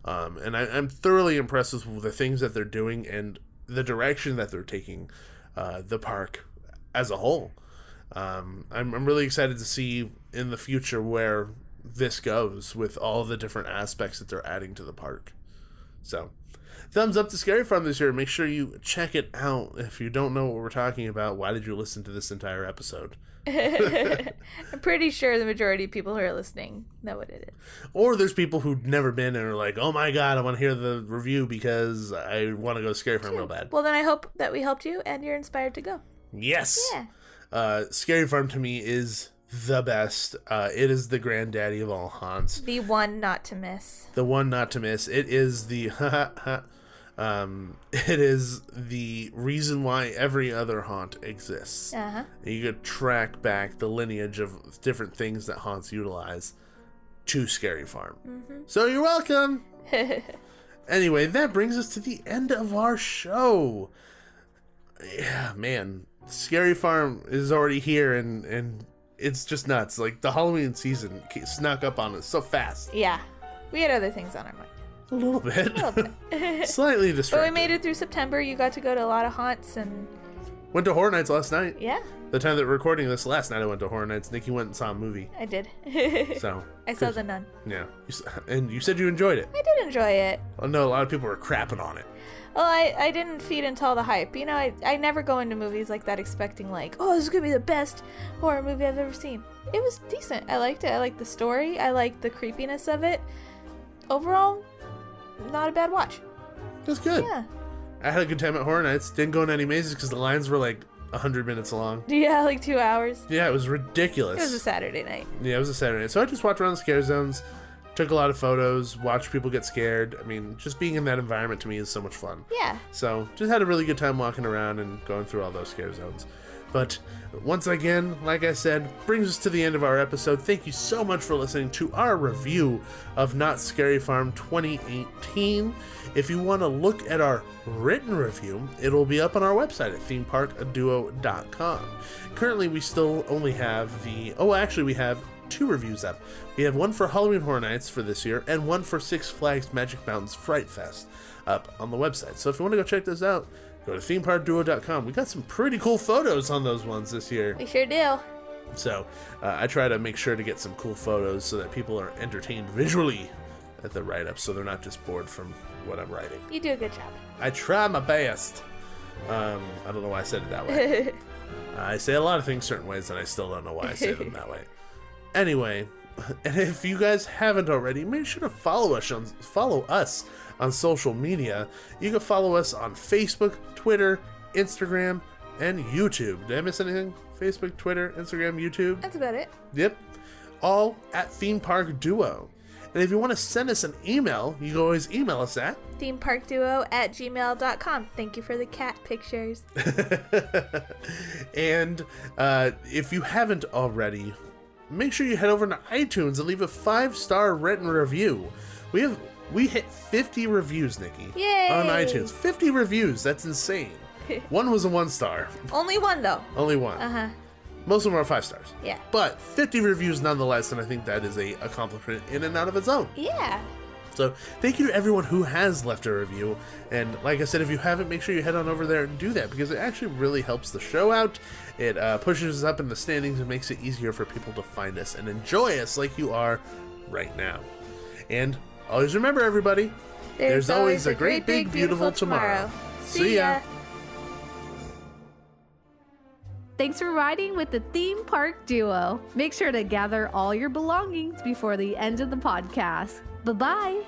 And I'm thoroughly impressed with the things that they're doing. And the direction that they're taking the park as a whole. I'm really excited to see in the future where this goes with all the different aspects that they're adding to the park. So, thumbs up to Scary Farm this year. Make sure you check it out. If you don't know what we're talking about, why did you listen to this entire episode?
I'm pretty sure the majority of people who are listening know what it is.
Or there's people who've never been and are like, oh my god, I want to hear the review because I want to go to Scary Farm real bad.
Well, then I hope that we helped you and you're inspired to go.
Yes!
Yeah.
Scary Farm to me is the best. It is the granddaddy of all haunts.
The one not to miss.
The one not to miss. It is the it is the reason why every other haunt exists.
Uh-huh.
You could track back the lineage of different things that haunts utilize to Scary Farm. Mm-hmm. So you're welcome. Anyway, that brings us to the end of our show. Yeah, man. Scary Farm is already here and it's just nuts. Like, the Halloween season snuck up on us so fast.
Yeah. We had other things on our mind.
A little bit.
A little bit.
Slightly distracted.
But we made it through September. You got to go to a lot of haunts and...
Went to Horror Nights last night.
Yeah.
The time that we're recording this, last night I went to Horror Nights. Nikki went and saw a movie.
I did.
So.
I saw The Nun.
Yeah. And you said you enjoyed it.
I did enjoy it.
I know a lot of people were crapping on it.
Well, I didn't feed into all the hype. You know, I never go into movies like that expecting like, oh, this is going to be the best horror movie I've ever seen. It was decent. I liked it. I liked the story. I liked the creepiness of it. Overall, not a bad watch.
It was good.
Yeah.
I had a good time at Horror Nights. Didn't go in any mazes because the lines were like 100 minutes long.
Yeah, like 2 hours.
Yeah, it was ridiculous.
It was a Saturday night.
Yeah, it was a Saturday night. So I just walked around the scare zones, took a lot of photos, watched people get scared. I mean, just being in that environment to me is so much fun.
Yeah.
So just had a really good time walking around and going through all those scare zones. But once again, like I said, brings us to the end of our episode. Thank you so much for listening to our review of Knott's Scary Farm 2018. If you want to look at our written review, it'll be up on our website at themeparkduo.com. Currently, we still only have we have 2 reviews up. We have one for Halloween Horror Nights for this year and one for Six Flags Magic Mountains Fright Fest up on the website. So if you want to go check those out, go to themeparkduo.com. We got some pretty cool photos on those ones this year.
We sure do.
So I try to make sure to get some cool photos so that people are entertained visually at the write-up, so they're not just bored from what I'm writing.
You do a good job.
I try my best. I don't know why I said it that way. I say a lot of things certain ways, and I still don't know why I say them that way. Anyway, and if you guys haven't already, make sure to follow us on social media. You can follow us on Facebook, Twitter, Instagram, and YouTube. Did I miss anything? Facebook, Twitter, Instagram, YouTube?
That's about it.
Yep. All at Theme Park Duo. And if you want to send us an email, you can always email us at
themeparkduo@gmail.com. Thank you for the cat pictures.
And if you haven't already, make sure you head over to iTunes and leave a 5-star written review. We hit 50 reviews, Nikki.
Yay!
On iTunes. 50 reviews. That's insane. One was a 1-star.
Only one, though.
Only one.
Uh-huh.
Most of them are 5 stars.
Yeah.
But 50 reviews nonetheless, and I think that is a accomplishment in and out of its own.
Yeah.
So thank you to everyone who has left a review. And like I said, if you haven't, make sure you head on over there and do that, because it actually really helps the show out. It pushes us up in the standings and makes it easier for people to find us and enjoy us like you are right now. And always remember, everybody, there's always a great, big, beautiful tomorrow. See ya!
Thanks for riding with the Theme Park Duo. Make sure to gather all your belongings before the end of the podcast. Bye-bye.